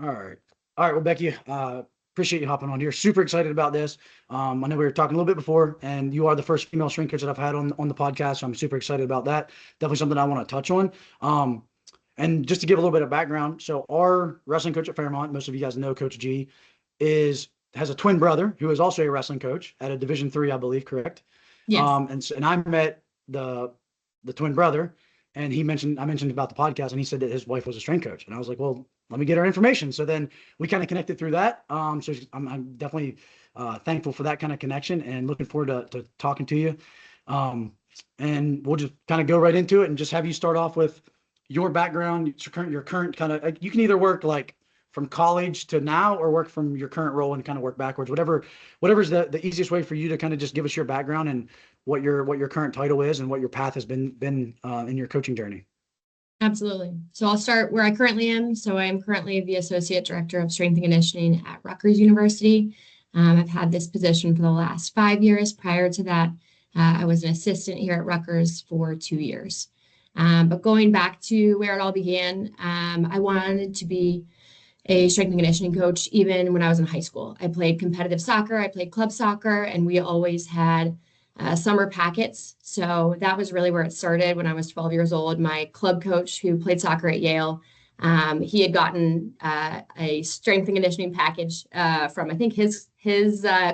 All right. All right. Well, Becky, appreciate you hopping on here. Super excited about this. I know we were talking a little bit before, and you are the first female strength coach that I've had on the podcast. So I'm super excited about that. Definitely something I want to touch on. And just to give a little bit of background, so our wrestling coach at Fairmont, most of you guys know Coach G, has a twin brother who is also a wrestling coach at a Division III, I believe, correct? Yes. And I met the twin brother, and I mentioned about the podcast, and he said that his wife was a strength coach, and I was like, well, let me get her information. So then we kind of connected through that. So I'm definitely thankful for that kind of connection, and looking forward to talking to you. And we'll just kind of go right into it, and just have you start off with your background, your current kind of. You can either work like from college to now, or work from your current role and kind of work backwards. Whatever's the easiest way for you to kind of just give us your background and what your current title is and what your path has been in your coaching journey. Absolutely. So I'll start where I currently am. So I am currently the Associate Director of Strength and Conditioning at Rutgers University. I've had this position for the last 5 years. Prior to that, I was an assistant here at Rutgers for 2 years. But going back to where it all began, I wanted to be a strength and conditioning coach even when I was in high school. I played competitive soccer, I played club soccer, and we always had summer packets. So that was really where it started when I was 12 years old. My club coach, who played soccer at Yale, he had gotten a strength and conditioning package from, I think, his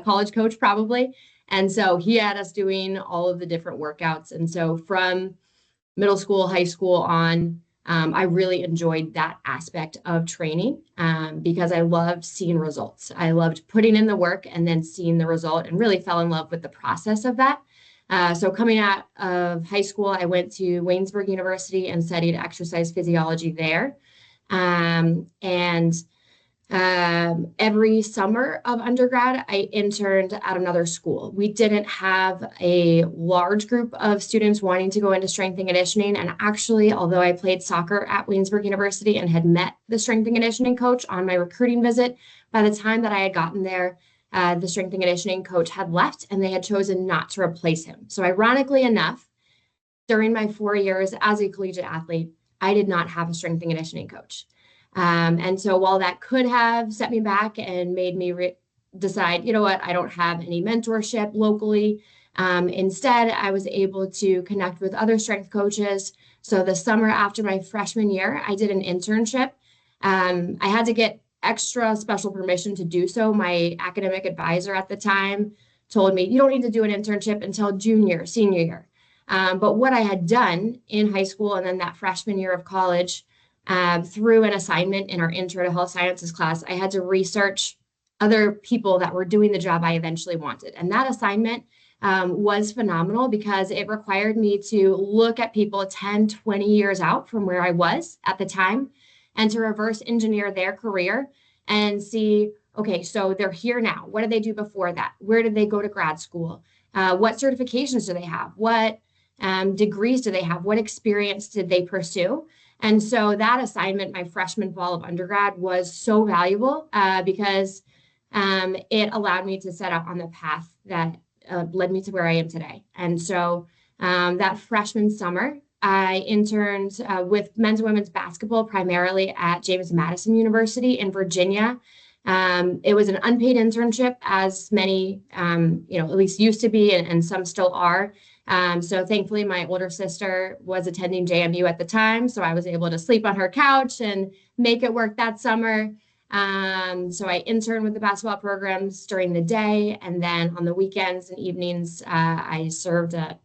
college coach probably. And so he had us doing all of the different workouts. And so from middle school, high school on, I really enjoyed that aspect of training because I loved seeing results. I loved putting in the work and then seeing the result, and really fell in love with the process of that. So coming out of high school, I went to Waynesburg University and studied exercise physiology there. And every summer of undergrad, I interned at another school. We didn't have a large group of students wanting to go into strength and conditioning. And actually, although I played soccer at Waynesburg University and had met the strength and conditioning coach on my recruiting visit, by the time that I had gotten there, the strength and conditioning coach had left and they had chosen not to replace him. So ironically enough, during my 4 years as a collegiate athlete, I did not have a strength and conditioning coach. And so while that could have set me back and made me decide, you know what, I don't have any mentorship locally. Instead, I was able to connect with other strength coaches. So the summer after my freshman year, I did an internship. I had to get extra special permission to do so. My academic advisor at the time told me, you don't need to do an internship until senior year. But what I had done in high school and then that freshman year of college, through an assignment in our Intro to Health Sciences class, I had to research other people that were doing the job I eventually wanted. And that assignment was phenomenal because it required me to look at people 10, 20 years out from where I was at the time and to reverse engineer their career and see, okay, so they're here now. What did they do before that? Where did they go to grad school? What certifications do they have? What degrees do they have? What experience did they pursue? And so that assignment, my freshman fall of undergrad, was so valuable because it allowed me to set out on the path that led me to where I am today. And so that freshman summer, I interned with men's and women's basketball, primarily at James Madison University in Virginia. It was an unpaid internship, as many, at least used to be, and some still are. So thankfully, my older sister was attending JMU at the time, so I was able to sleep on her couch and make it work that summer. So I interned with the basketball programs during the day, and then on the weekends and evenings, I served at,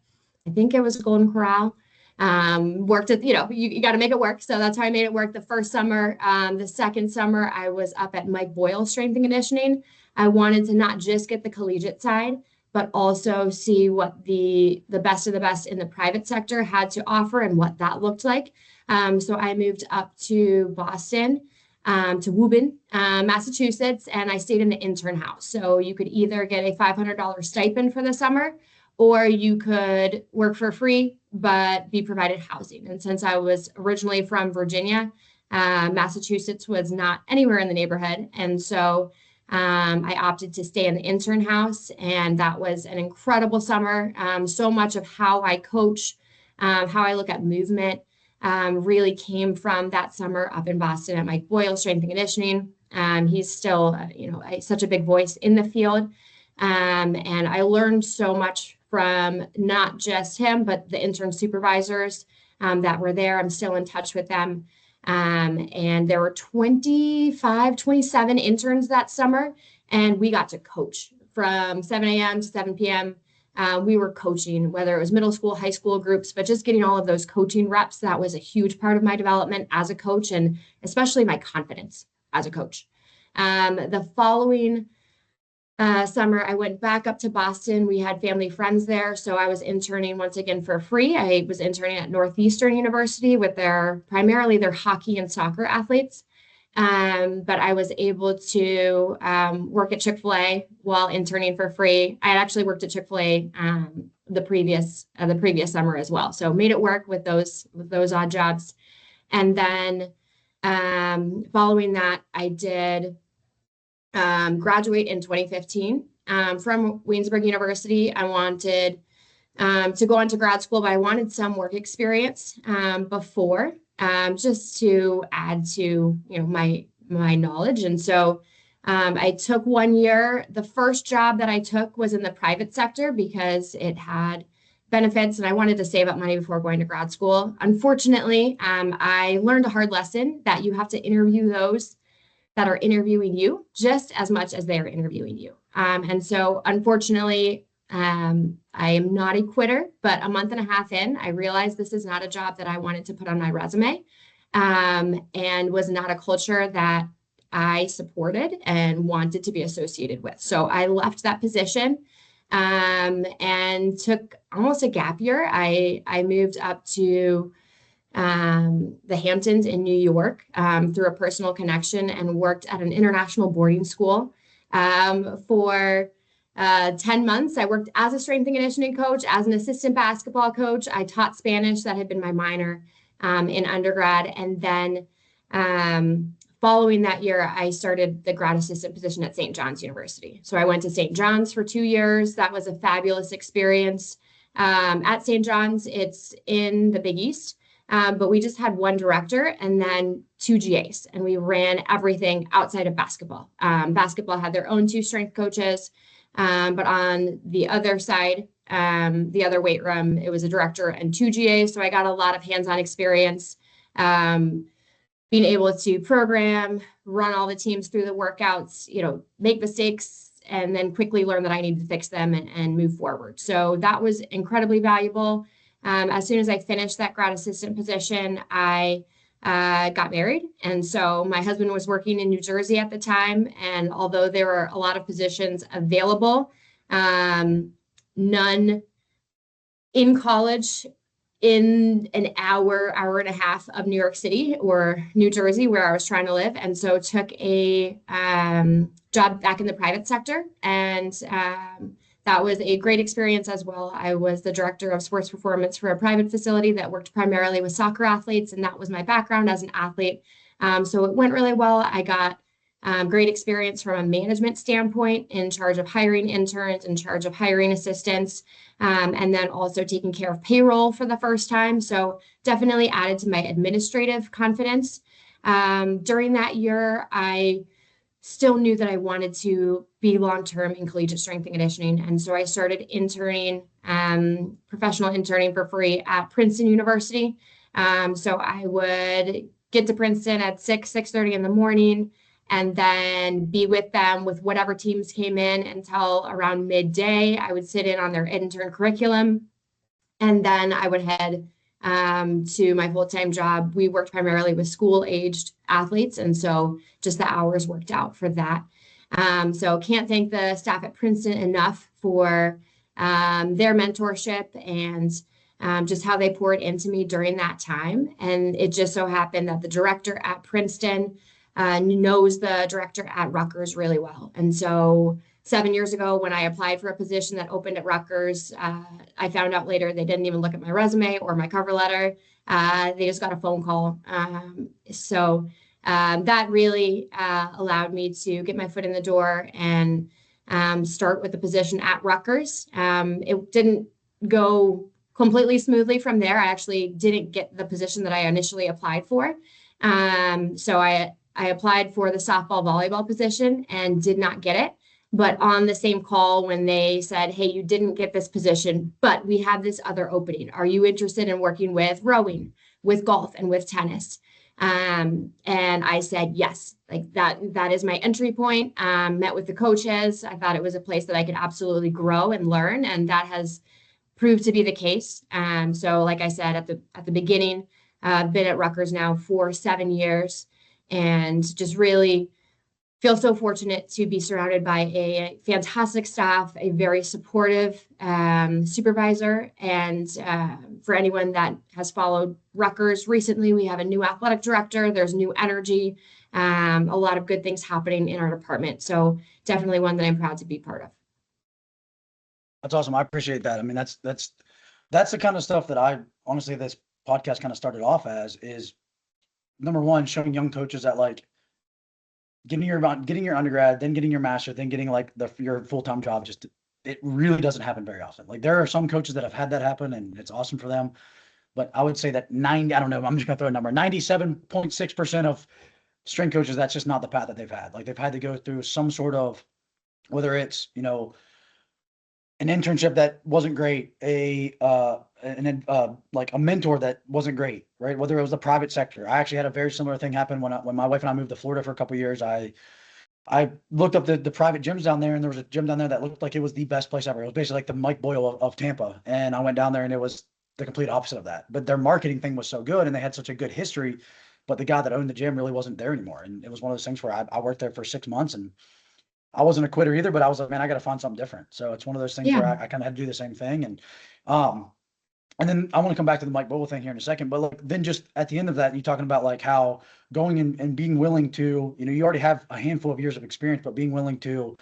I think it was Golden Corral. Worked at, you got to make it work. So that's how I made it work the first summer. The second summer, I was up at Mike Boyle's Strength and Conditioning. I wanted to not just get the collegiate side, but also see what the best of the best in the private sector had to offer and what that looked like. So I moved up to Boston, to Woburn, Massachusetts, and I stayed in the intern house. So you could either get a $500 stipend for the summer, or you could work for free, but be provided housing. And since I was originally from Virginia, Massachusetts was not anywhere in the neighborhood. And so I opted to stay in the intern house, and that was an incredible summer. So much of how I coach, how I look at movement, really came from that summer up in Boston at Mike Boyle Strength and Conditioning. He's still, such a big voice in the field. And I learned so much from not just him, but the intern supervisors that were there. I'm still in touch with them. And there were 25, 27 interns that summer, and we got to coach from 7 a.m. to 7 p.m. We were coaching, whether it was middle school, high school groups, but just getting all of those coaching reps. That was a huge part of my development as a coach, and especially my confidence as a coach. The following summer, I went back up to Boston. We had family friends there, so I was interning once again for free. I was interning at Northeastern University with primarily their hockey and soccer athletes. But I was able to work at Chick-fil-A while interning for free. I had actually worked at Chick-fil-A the previous summer as well, so made it work with those odd jobs. And then following that, I did graduate in 2015 from Waynesburg University. I wanted to go on to grad school, but I wanted some work experience before, just to add to my knowledge. And so I took 1 year. The first job that I took was in the private sector because it had benefits, and I wanted to save up money before going to grad school. Unfortunately, I learned a hard lesson that you have to interview those that are interviewing you just as much as they are interviewing you. And so unfortunately, I am not a quitter, but a month and a half in, I realized this is not a job that I wanted to put on my resume, and was not a culture that I supported and wanted to be associated with. So I left that position and took almost a gap year. I moved up to the Hamptons in New York through a personal connection, and worked at an international boarding school for 10 months. I worked as a strength and conditioning coach, as an assistant basketball coach. I taught Spanish. That had been my minor in undergrad. And then following that year, I started the grad assistant position at St. John's University. So I went to St. John's for 2 years. That was a fabulous experience. At St. John's, it's in the Big East. But we just had one director and then 2 GAs, and we ran everything outside of basketball. Basketball had their own 2 strength coaches, but on the other side, the other weight room, it was a director and 2 GAs. So I got a lot of hands-on experience, being able to program, run all the teams through the workouts, make mistakes, and then quickly learn that I needed to fix them and move forward. So that was incredibly valuable. As soon as I finished that grad assistant position, I got married. And so my husband was working in New Jersey at the time. And although there were a lot of positions available, none in college in an hour and a half of New York City or New Jersey, where I was trying to live. And so took a job back in the private sector. And that was a great experience as well. I was the director of sports performance for a private facility that worked primarily with soccer athletes, and that was my background as an athlete. So it went really well. I got great experience from a management standpoint, in charge of hiring interns, in charge of hiring assistants, and then also taking care of payroll for the first time. So definitely added to my administrative confidence. During that year, I still knew that I wanted to be long-term in collegiate strength and conditioning. And so I started interning, professional interning for free at Princeton University. So I would get to Princeton at 6:30 in the morning, and then be with them with whatever teams came in until around midday. I would sit in on their intern curriculum, and then I would head to my full-time job. We worked primarily with school-aged athletes, and so just the hours worked out for that. So can't thank the staff at Princeton enough for their mentorship and just how they poured into me during that time. And it just so happened that the director at Princeton knows the director at Rutgers really well. And so 7 years ago, when I applied for a position that opened at Rutgers, I found out later they didn't even look at my resume or my cover letter. They just got a phone call. So that really allowed me to get my foot in the door and start with the position at Rutgers. It didn't go completely smoothly from there. I actually didn't get the position that I initially applied for. So I applied for the softball volleyball position and did not get it. But on the same call, when they said, hey, you didn't get this position, but we have this other opening. Are you interested in working with rowing, with golf, and with tennis? And I said yes, like that is my entry point. Met with the coaches. I thought it was a place that I could absolutely grow and learn, and that has proved to be the case. So like I said at the beginning, I've been at Rutgers now for 7 years, and just really feel so fortunate to be surrounded by a fantastic staff, a very supportive supervisor. And for anyone that has followed Rutgers recently, we have a new athletic director. There's new energy, a lot of good things happening in our department. So definitely one that I'm proud to be part of. That's awesome. I appreciate that. I mean, that's the kind of stuff that I honestly, this podcast kind of started off as is number one, showing young coaches that like getting your undergrad, then getting your master, then getting like your full-time job, just it really doesn't happen very often. Like there are some coaches that have had that happen and it's awesome for them. But I would say that I don't know, I'm just gonna throw a number, 97.6% of strength coaches, that's just not the path that they've had. Like they've had to go through some sort of, whether it's, an internship that wasn't great, like a mentor that wasn't great, right? Whether it was the private sector. I actually had a very similar thing happen when my wife and I moved to Florida for a couple of years. I looked up the private gyms down there, and there was a gym down there that looked like it was the best place ever. It was basically like the Mike Boyle of Tampa. And I went down there and it was the complete opposite of that. But their marketing thing was so good and they had such a good history, but the guy that owned the gym really wasn't there anymore. And it was one of those things where I worked there for 6 months and I wasn't a quitter either, but I was like, man, I got to find something different. So it's one of those things Yeah, where I kind of had to do the same thing. Um, and then I want to come back to the Mike Bowl thing here in a second, but like, then just at the end of that, you're talking about like how going and being willing to, you already have a handful of years of experience, but being willing to,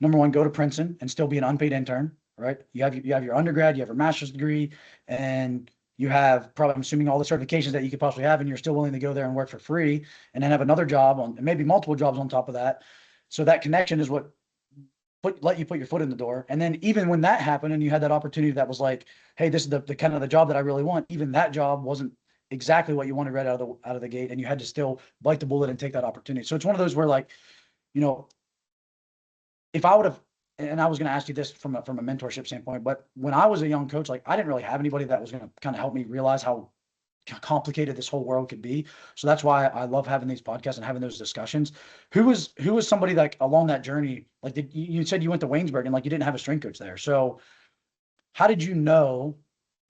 number one, go to Princeton and still be an unpaid intern, right? You have your undergrad, you have your master's degree, and you have probably, I'm assuming, all the certifications that you could possibly have, and you're still willing to go there and work for free and then have another job on, and maybe multiple jobs on top of that. So that connection is what let you put your foot in the door. And then even when that happened and you had that opportunity that was like, hey, this is the kind of the job that I really want, even that job wasn't exactly what you wanted right out of the gate, and you had to still bite the bullet and take that opportunity. So it's one of those where like, you know, if I would have, and I was going to ask you this from a mentorship standpoint, but when I was a young coach, like I didn't really have anybody that was going to kind of help me realize how complicated this whole world could be. So that's why I love having these podcasts and having those discussions. Who was somebody like along that journey? Like you said you went to Waynesburg and like you didn't have a strength coach there. So how did you know,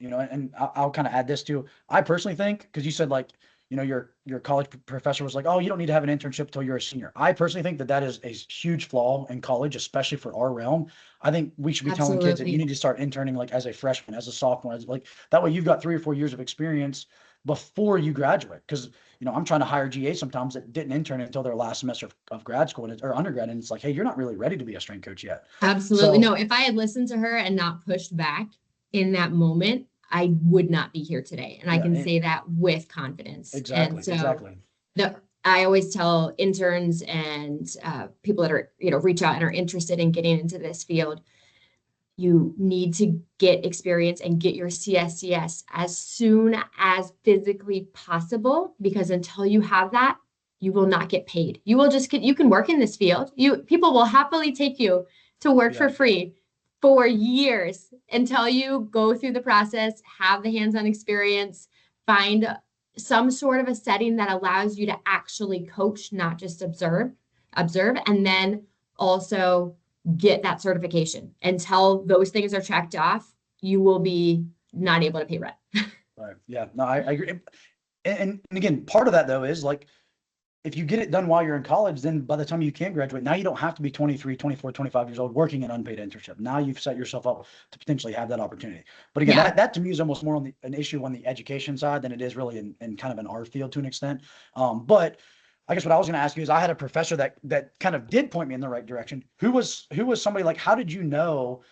and I'll kind of add this too. I personally think, because you said like, your college professor was like, oh, you don't need to have an internship until you're a senior. I personally think that is a huge flaw in college, especially for our realm. I think we should be telling kids that you absolutely. need to start interning like as a freshman, as a sophomore, as like that way you've got 3 or 4 years of experience before you graduate. Because I'm trying to hire GA sometimes that didn't intern until their last semester of grad school or undergrad, and it's like, hey, you're not really ready to be a strength coach yet. Absolutely. So No, if I had listened to her and not pushed back in that moment, I would not be here today. And I yeah, can say that with confidence. And exactly, so exactly. the I always tell interns and people that are, reach out and are interested in getting into this field, you need to get experience and get your CSCS as soon as physically possible, because until you have that, you will not get paid. You will just get, you can work in this field. People will happily take you to work Yeah. for free for years until you go through the process, have the hands-on experience, find some sort of a setting that allows you to actually coach, not just observe, and then also get that certification. Until those things are checked off, you will be not able to pay rent. Right. Yeah. No, I agree. And again, part of that though is like if you get it done while you're in college, then by the time you can graduate, now you don't have to be 23, 24, 25 years old working an unpaid internship. Now you've set yourself up to potentially have that opportunity. But again, Yeah. that to me is almost more on an issue on the education side than it is really in kind of an art field to an extent. But I guess what I was going to ask you is I had a professor that kind of did point me in the right direction. Who was somebody like, how did you know,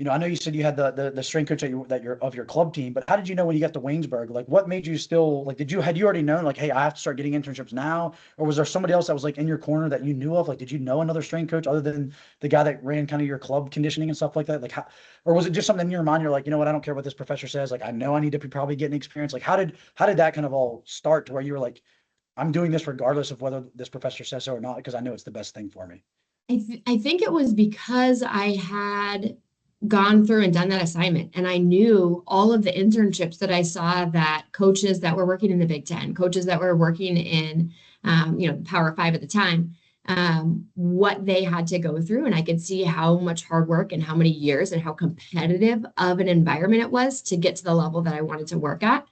I know you said you had the strength coach that you're of your club team, but how did you know when you got to Waynesburg? Like, what made you still like? Had you already known like, hey, I have to start getting internships now, or was there somebody else that was like in your corner that you knew of? Like, did you know another strength coach other than the guy that ran kind of your club conditioning and stuff like that? Like, how, or was it just something in your mind? You're like, you know what? I don't care what this professor says. Like, I know I need to be probably getting experience. Like, how did that kind of all start to where you were like, I'm doing this regardless of whether this professor says so or not, because I know it's the best thing for me. I think it was because I had gone through and done that assignment, and I knew all of the internships that I saw that coaches that were working in the Big Ten, coaches that were working in, the Power Five at the time, what they had to go through. And I could see how much hard work and how many years and how competitive of an environment it was to get to the level that I wanted to work at.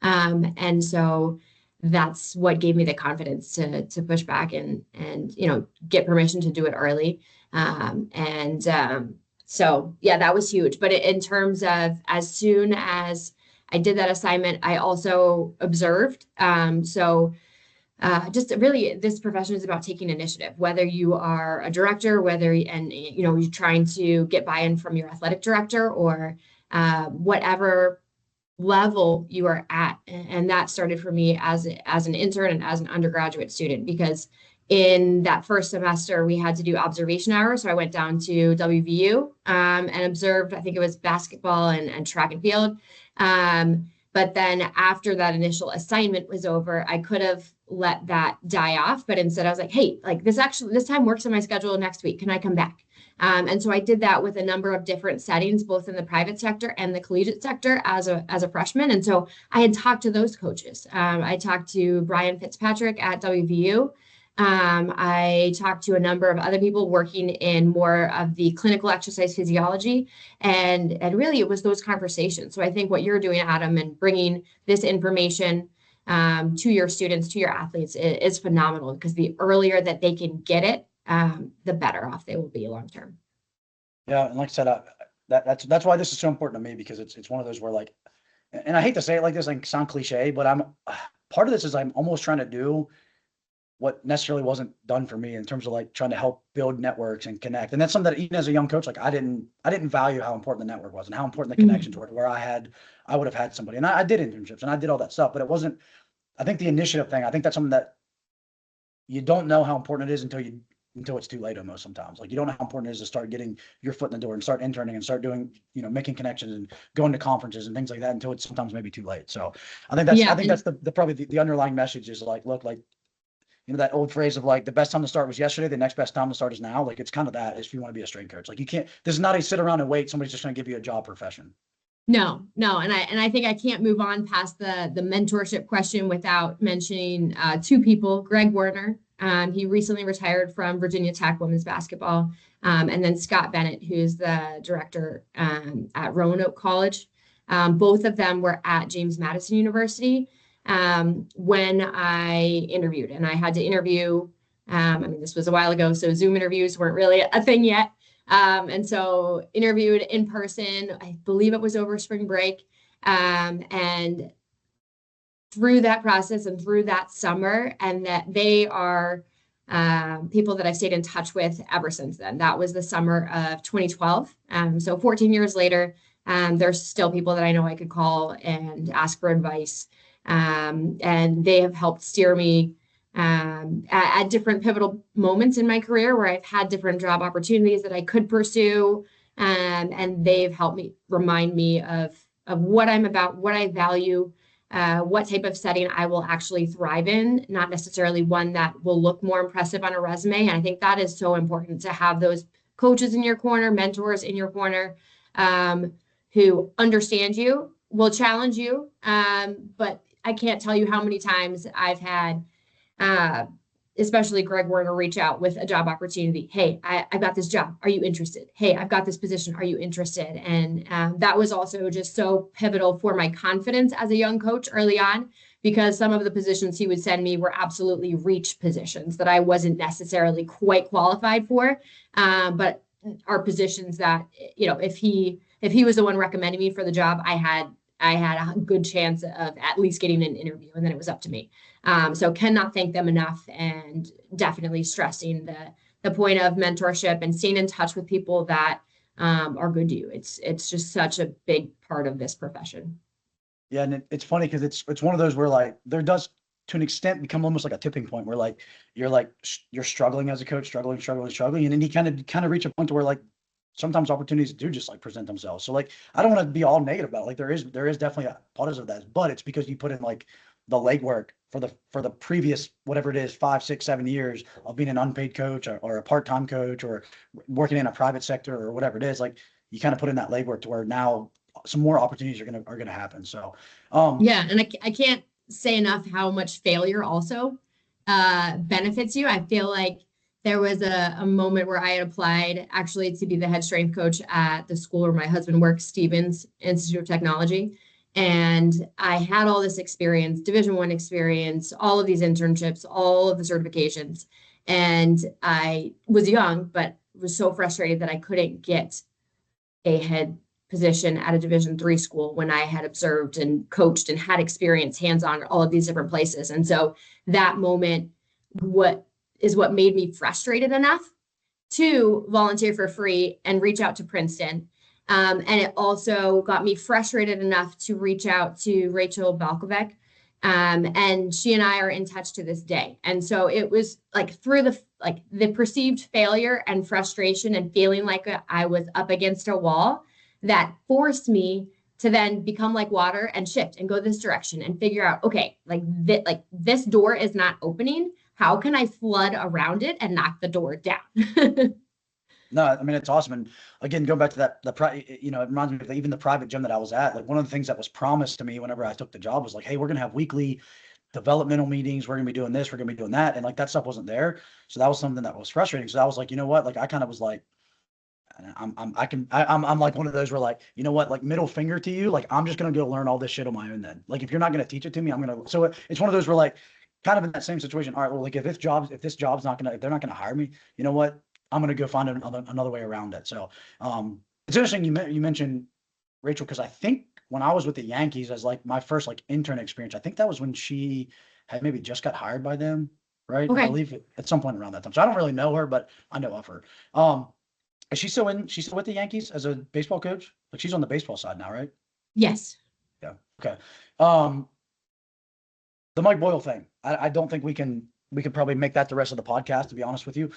And so that's what gave me the confidence to push back and get permission to do it early. So yeah, that was huge. But in terms of as soon as I did that assignment, I also observed. Just really, this profession is about taking initiative, whether you are a director, you're trying to get buy-in from your athletic director or whatever level you are at. And that started for me as an intern and as an undergraduate student, because in that first semester we had to do observation hours. So I went down to WVU and observed, I think it was basketball and track and field. But then after that initial assignment was over, I could have let that die off. But instead I was like, hey, like this time works on my schedule next week. Can I come back? And so I did that with a number of different settings, both in the private sector and the collegiate sector as a freshman. And so I had talked to those coaches. I talked to Brian Fitzpatrick at WVU. I talked to a number of other people working in more of the clinical exercise physiology. And really it was those conversations. So I think what you're doing, Adam, and bringing this information to your students, to your athletes is phenomenal, because the earlier that they can get it, the better off they will be long term. Yeah, and like I said, that's why this is so important to me, because it's one of those where like, and I hate to say it like this, like sound cliche, but I'm part of this is I'm almost trying to do what necessarily wasn't done for me in terms of like trying to help build networks and connect. And that's something that even as a young coach, like I didn't value how important the network was and how important the connections were, to where I would have had somebody, and I did internships and I did all that stuff, but it wasn't, I think the initiative thing, I think that's something that you don't know how important it is until it's too late almost sometimes. Like you don't know how important it is to start getting your foot in the door and start interning and start doing, making connections and going to conferences and things like that until it's sometimes maybe too late. So I think that's the probably the underlying message is like, look, like, that old phrase of like the best time to start was yesterday, the next best time to start is now. Like it's kind of that if you want to be a strength coach. Like you can't, this is not a sit around and wait. Somebody's just going to give you a job profession. No. And I think I can't move on past the mentorship question without mentioning two people. Greg Werner, he recently retired from Virginia Tech women's basketball. And then Scott Bennett, who's the director at Roanoke College. Both of them were at James Madison University when I interviewed, and I had to interview. This was a while ago, so Zoom interviews weren't really a thing yet. And so interviewed in person, I believe it was over spring break. And through that process and through that summer, and that they are people that I've stayed in touch with ever since then. That was the summer of 2012. So 14 years later, there's still people that I know I could call and ask for advice. And they have helped steer me at different pivotal moments in my career where I've had different job opportunities that I could pursue. And they've helped me remind me of what I'm about, what I value, what type of setting I will actually thrive in, not necessarily one that will look more impressive on a resume. And I think that is so important, to have those coaches in your corner, mentors in your corner, who understand you, will challenge you. But I can't tell you how many times I've had, especially Greg Werner, reach out with a job opportunity. Hey, I've got this job. Are you interested? Hey, I've got this position. Are you interested? And that was also just so pivotal for my confidence as a young coach early on, because some of the positions he would send me were absolutely reach positions that I wasn't necessarily quite qualified for. But are positions that, if he was the one recommending me for the job, I had a good chance of at least getting an interview, and then it was up to me. So cannot thank them enough, and definitely stressing the point of mentorship and staying in touch with people that are good to you. It's just such a big part of this profession. Yeah, and it's funny because it's one of those where like there does to an extent become almost like a tipping point where like you're struggling as a coach, struggling, and then you kind of reach a point to where like sometimes opportunities do just like present themselves. So like I don't want to be all negative about it. Like there is definitely a part of that, but it's because you put in like the legwork for the previous whatever it is 5, 6, 7 years of being an unpaid coach or a part-time coach or working in a private sector or whatever it is. Like you kind of put in that legwork to where now some more opportunities are gonna happen. So, Yeah, and I can't say enough how much failure also benefits you. I feel like there was a moment where I had applied actually to be the head strength coach at the school where my husband works, Stevens Institute of Technology. And I had all this experience, Division I experience, all of these internships, all of the certifications. And I was young, but was so frustrated that I couldn't get a head position at a Division III school when I had observed and coached and had experience hands-on all of these different places. And so that moment, what made me frustrated enough to volunteer for free and reach out to Princeton. And it also got me frustrated enough to reach out to Rachel Balkovec. And she and I are in touch to this day. And so it was like through the perceived failure and frustration and feeling like I was up against a wall that forced me to then become like water and shift and go this direction and figure out, okay, like this door is not opening. How can I flood around it and knock the door down? no, I mean it's awesome. And again, going back to it reminds me of even the private gym that I was at. Like one of the things that was promised to me whenever I took the job was like, hey, we're gonna have weekly developmental meetings. We're gonna be doing this. We're gonna be doing that. And like that stuff wasn't there. So that was something that was frustrating. So I was like, you know what? Like I kind of was like, I'm like one of those where like, you know what, like middle finger to you, like I'm just gonna go learn all this shit on my own then. Like if you're not gonna teach it to me, I'm gonna. So it's one of those where like, kind of in that same situation. All right, well, like if this job's not gonna, if they're not gonna hire me, you know what, I'm gonna go find another way around it. So it's interesting you mentioned Rachel because I think when I was with the Yankees as like my first like intern experience, I think that was when she had maybe just got hired by them, right? I Okay. believe at some point around that time. So I don't really know her, but I know of her. Is she still in? She's still with the Yankees as a baseball coach? Like she's on the baseball side now, right? Yes. Yeah. Okay. Um, the Mike Boyle thing. I don't think we could probably make that the rest of the podcast, to be honest with you.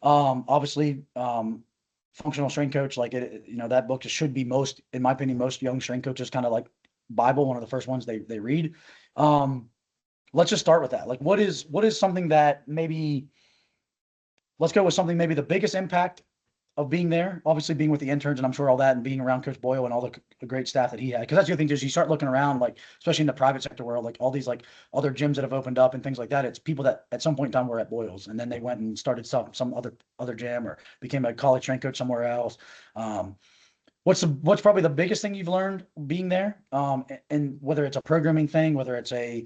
Obviously, functional strength coach, like that book just should be most, in my opinion, most young strength coaches kind of like Bible, one of the first ones they read. Um, let's just start with that. Like what is something that maybe let's go with something maybe the biggest impact of being there, obviously being with the interns and I'm sure all that and being around Coach Boyle and all the great staff that he had. Cause that's the other thing is you start looking around, like, especially in the private sector world, like all these like other gyms that have opened up and things like that. It's people that at some point in time were at Boyle's and then they went and started some other gym or became a college strength coach somewhere else. Um, what's probably the biggest thing you've learned being there? And whether it's a programming thing, whether it's a,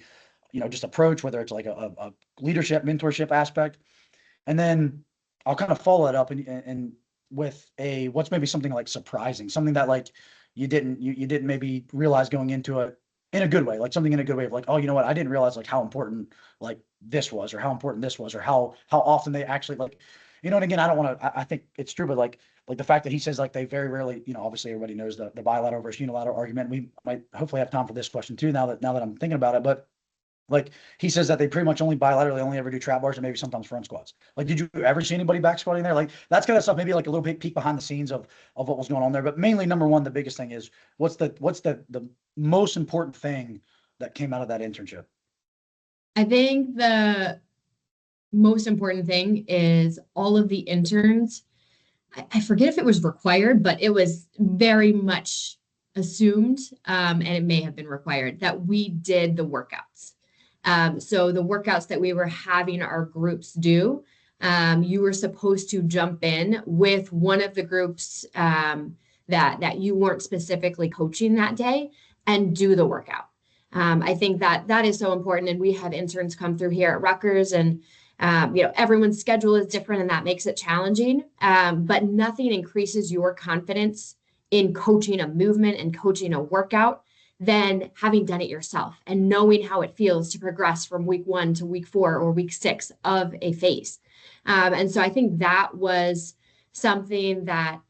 just approach, whether it's like a leadership, mentorship aspect. And then I'll kind of follow that up and with what's maybe something like surprising, something that like you didn't maybe realize going into it in a good way, like something in a good way of like, oh, you know what, I didn't realize like how important like this was or how important this was or how often they actually like, and again, I don't want to, I think it's true, but like the fact that he says like they very rarely, obviously everybody knows the bilateral versus unilateral argument. We might hopefully have time for this question too, now that I'm thinking about it, but like he says that they pretty much only bilaterally only ever do trap bars and maybe sometimes front squats. Like, did you ever see anybody back squatting there? Like that's kind of stuff, maybe like a little bit peek behind the scenes of what was going on there. But mainly number one, the biggest thing is what's the most important thing that came out of that internship? I think the most important thing is all of the interns. I forget if it was required, but it was very much assumed, and it may have been required that we did the workouts. So the workouts that we were having our groups do, you were supposed to jump in with one of the groups that you weren't specifically coaching that day and do the workout. I think that is so important, and we have interns come through here at Rutgers, and everyone's schedule is different, and that makes it challenging. But nothing increases your confidence in coaching a movement and coaching a workout than having done it yourself and knowing how it feels to progress from week 1 to week 4 or week 6 of a phase. And so I think that was something that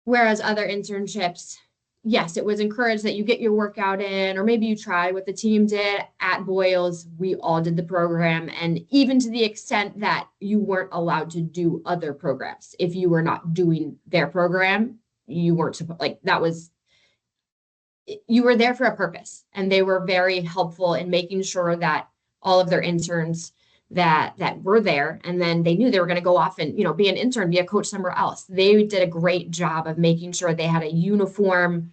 Whereas other internships, yes, it was encouraged that you get your workout in, or maybe you try what the team did at Boyles. We all did the program, and even to the extent that you weren't allowed to do other programs. If you were not doing their program, you weren't supposed, like, that was, you were there for a purpose, and they were very helpful in making sure that all of their interns that were there, and then they knew they were going to go off and, be an intern, be a coach somewhere else. They did a great job of making sure they had a uniform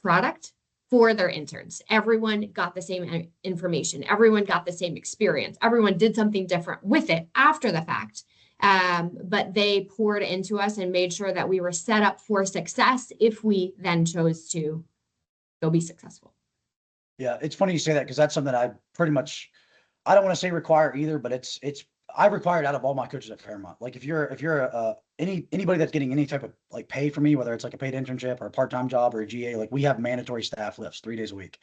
product for their interns. Everyone got the same information. Everyone got the same experience. Everyone did something different with it after the fact. But they poured into us and made sure that we were set up for success if we then chose to go be successful. Yeah, it's funny you say that, because that's something I pretty much, I don't want to say require either, but I require it out of all my coaches at Fairmont. Like if you're anybody that's getting any type of like pay for me, whether it's like a paid internship or a part-time job or a GA, like we have mandatory staff lifts 3 days a week.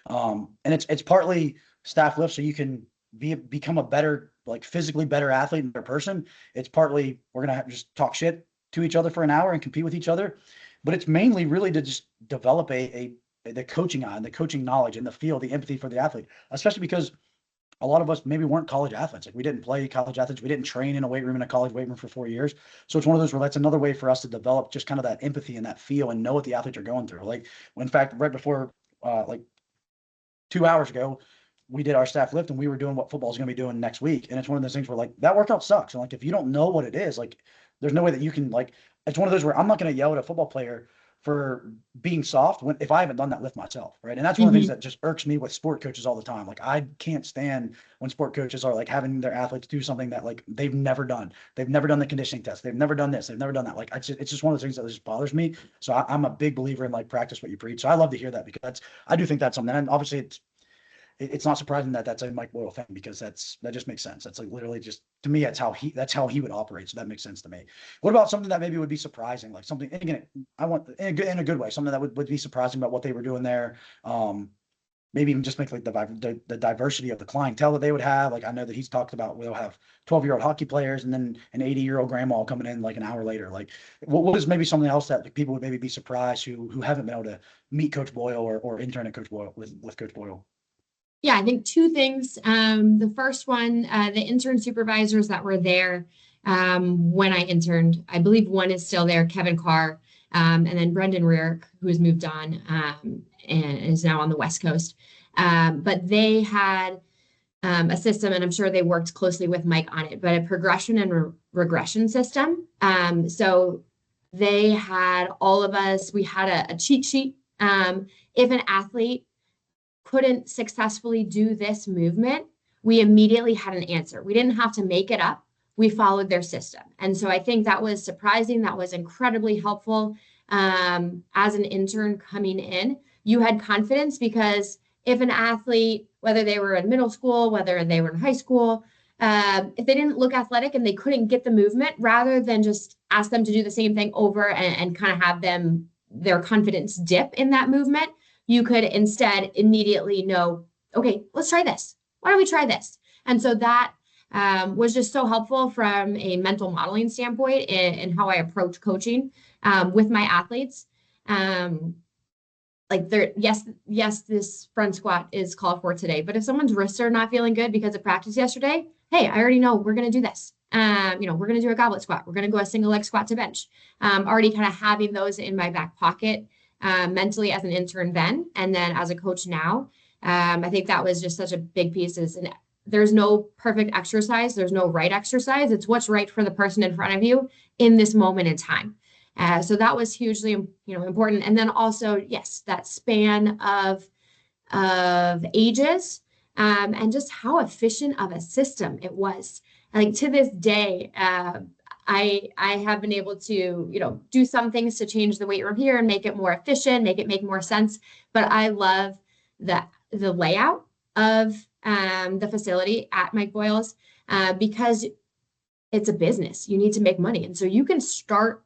And it's partly staff lifts so you can become a better, like physically better athlete and better person. It's partly we're gonna just talk shit to each other for an hour and compete with each other, but it's mainly really to just develop the coaching eye and the coaching knowledge and the feel, the empathy for the athlete, especially because a lot of us maybe weren't college athletes. Like we didn't play college athletes. We didn't train in a weight room, in a college weight room for 4 years. So it's one of those where that's another way for us to develop just kind of that empathy and that feel and know what the athletes are going through. Like, in fact, right before, like 2 hours ago, we did our staff lift and we were doing what football is going to be doing next week. And it's one of those things where like that workout sucks. And like, if you don't know what it is, like there's no way that you can like, it's one of those where I'm not going to yell at a football player for being soft if I haven't done that lift myself. Right. And that's one of the things that just irks me with sport coaches all the time. Like I can't stand when sport coaches are like having their athletes do something that like they've never done. They've never done the conditioning test. They've never done this. They've never done that. Like it's just one of those things that just bothers me. So I'm a big believer in like practice what you preach. So I love to hear that, because I do think that's something. And obviously it's not surprising that that's a Mike Boyle thing, because that just makes sense. That's like literally just, to me, that's how he would operate. So that makes sense to me. What about something that maybe would be surprising, like something, and again, I want in a good way, something that would be surprising about what they were doing there. Maybe even just make like the diversity of the clientele that they would have. Like I know that he's talked about we'll have 12-year-old hockey players and then an 80-year-old grandma coming in like an hour later. Like what is maybe something else that people would maybe be surprised who haven't been able to meet Coach Boyle or intern at Coach Boyle with Coach Boyle? Yeah, I think two things. The first one, the intern supervisors that were there when I interned, I believe one is still there, Kevin Carr, and then Brendan Rearick, who has moved on and is now on the West Coast. But they had a system, and I'm sure they worked closely with Mike on it, but a progression and regression system. So they had all of us, we had a cheat sheet. If an athlete couldn't successfully do this movement, we immediately had an answer. We didn't have to make it up. We followed their system. And so I think that was surprising. That was incredibly helpful. As an intern coming in, you had confidence, because if an athlete, whether they were in middle school, whether they were in high school, if they didn't look athletic and they couldn't get the movement, rather than just ask them to do the same thing over and kind of have their confidence dip in that movement, you could instead immediately know, okay, let's try this. Why don't we try this? And so that was just so helpful from a mental modeling standpoint in how I approach coaching with my athletes. Yes, this front squat is called for today, but if someone's wrists are not feeling good because of practice yesterday, hey, I already know we're going to do this. We're going to do a goblet squat. We're going to go a single leg squat to bench. Already kind of having those in my back pocket mentally as an intern then, and then as a coach now. I think that was just such a big piece. And there's no perfect exercise. There's no right exercise. It's what's right for the person in front of you in this moment in time. So that was hugely, important. And then also, yes, that span of ages and just how efficient of a system it was. Like to this day, I have been able to, do some things to change the weight room here and make it more efficient, make more sense. But I love the layout of the facility at Mike Boyles because it's a business. You need to make money. And so you can start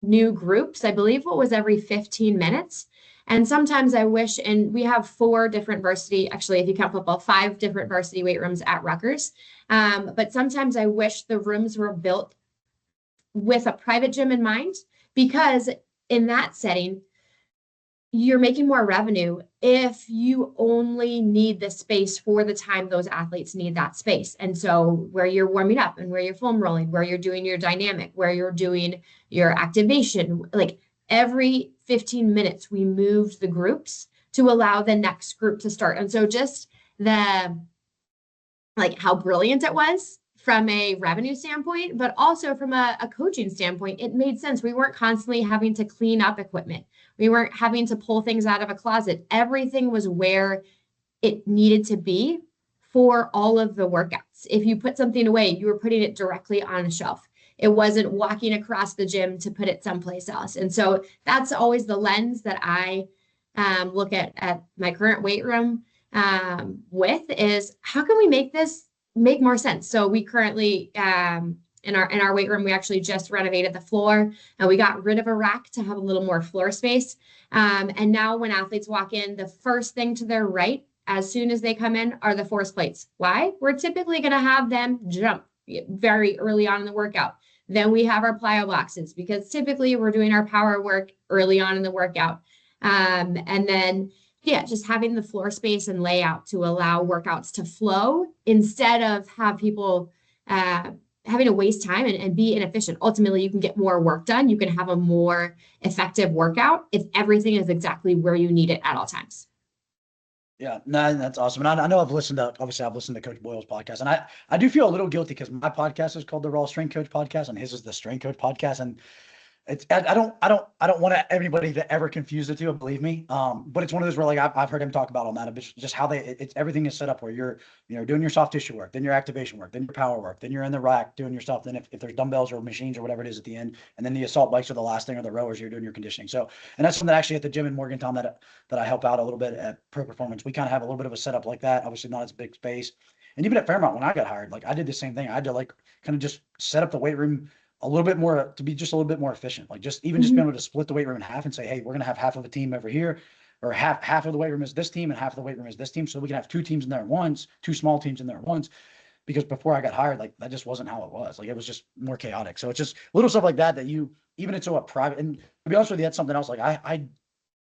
new groups. I believe what was every 15 minutes. And sometimes I wish, and we have 4 different varsity, actually, if you count football, 5 different varsity weight rooms at Rutgers. But sometimes I wish the rooms were built with a private gym in mind, because in that setting, you're making more revenue if you only need the space for the time those athletes need that space. And so where you're warming up and where you're foam rolling, where you're doing your dynamic, where you're doing your activation, like every 15 minutes, we moved the groups to allow the next group to start. And so just the, like how brilliant it was from a revenue standpoint, but also from a coaching standpoint, it made sense. We weren't constantly having to clean up equipment. We weren't having to pull things out of a closet. Everything was where it needed to be for all of the workouts. If you put something away, you were putting it directly on a shelf. It wasn't walking across the gym to put it someplace else. And so that's always the lens that I look at my current weight room with is how can we make this make more sense? So we currently in our weight room, we actually just renovated the floor and we got rid of a rack to have a little more floor space. And now when athletes walk in, the first thing to their right, as soon as they come in, are the force plates. Why? We're typically going to have them jump very early on in the workout. Then we have our plyo boxes because typically we're doing our power work early on in the workout. And then, yeah, just having the floor space and layout to allow workouts to flow instead of have people having to waste time and be inefficient. Ultimately, you can get more work done. You can have a more effective workout if everything is exactly where you need it at all times. Yeah, no, that's awesome. And I know I've listened to Coach Boyle's podcast, and I do feel a little guilty because my podcast is called the Raw Strength Coach Podcast, and his is the Strength Coach Podcast. And I don't want everybody to ever confuse the two, believe me. But it's one of those where like I've heard him talk about on that, just how it's everything is set up where you're, doing your soft tissue work, then your activation work, then your power work, then you're in the rack doing your stuff. Then if there's dumbbells or machines or whatever it is at the end, and then the assault bikes are the last thing, or the rowers, you're doing your conditioning. So, and that's something that actually at the gym in Morgantown that I help out a little bit at Pro Performance. We kind of have a little bit of a setup like that. Obviously not as big space. And even at Fairmount, when I got hired, like I did the same thing. I had to like kind of just set up the weight room a little bit more to be just a little bit more efficient. Like just being able to split the weight room in half and say, hey, we're going to have half of a team over here, or half of the weight room is this team and half of the weight room is this team. So we can have two teams in there at once, two small teams in there at once. Because before I got hired, like that just wasn't how it was. Like it was just more chaotic. So it's just little stuff like that you, even into a private, and to be honest with you, that's something else. Like I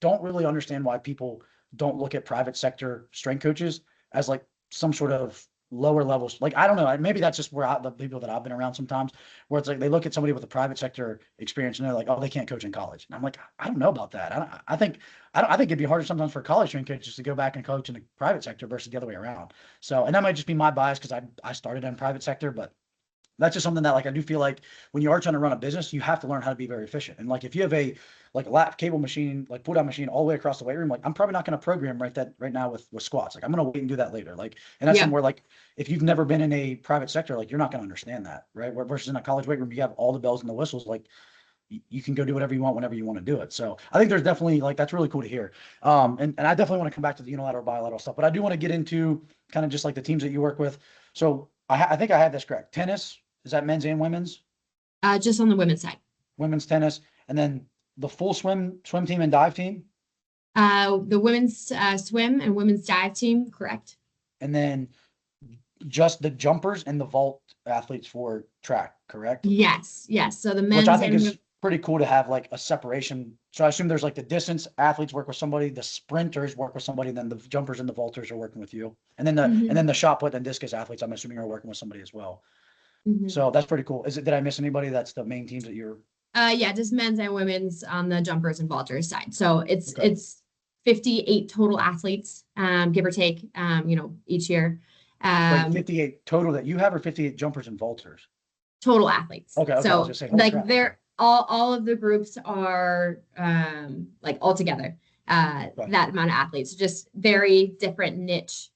don't really understand why people don't look at private sector strength coaches as like some sort of lower levels. Like, I don't know, maybe that's just where the people that I've been around sometimes, where it's like they look at somebody with a private sector experience and they're like, oh, they can't coach in college. And I'm like, I don't know about that. I think it'd be harder sometimes for college strength coaches to go back and coach in the private sector versus the other way around. So, and that might just be my bias because I started in private sector, but that's just something that like I do feel like when you are trying to run a business, you have to learn how to be very efficient. And like if you have a lap cable machine, like pull down machine all the way across the weight room, like I'm probably not going to program right now with squats. Like I'm going to wait and do that later. Like, and that's somewhere like if you've never been in a private sector, like you're not going to understand that, right? Where versus in a college weight room, you have all the bells and the whistles. Like you can go do whatever you want whenever you want to do it. So I think there's definitely like that's really cool to hear. And I definitely want to come back to the unilateral bilateral stuff, but I do want to get into kind of just like the teams that you work with. So I think I have this correct. Tennis. Is that men's and women's? Just on the women's side. Women's tennis, and then the full swim team and dive team. The women's swim and women's dive team, correct. And then just the jumpers and the vault athletes for track, correct? Yes. So the men's, which I think is pretty cool to have like a separation. So I assume there's like the distance athletes work with somebody, the sprinters work with somebody, and then the jumpers and the vaulters are working with you, and then the shot put and discus athletes, I'm assuming, are working with somebody as well. So that's pretty cool. Did I miss anybody? That's the main teams that you're. Yeah, just men's and women's on the jumpers and vaulters side. So it's 58 total athletes, give or take, each year. Like 58 total that you have, or 58 jumpers and vaulters? Total athletes. Okay. So I was gonna say, like they're all of the groups are like all together. That amount of athletes, just very different niche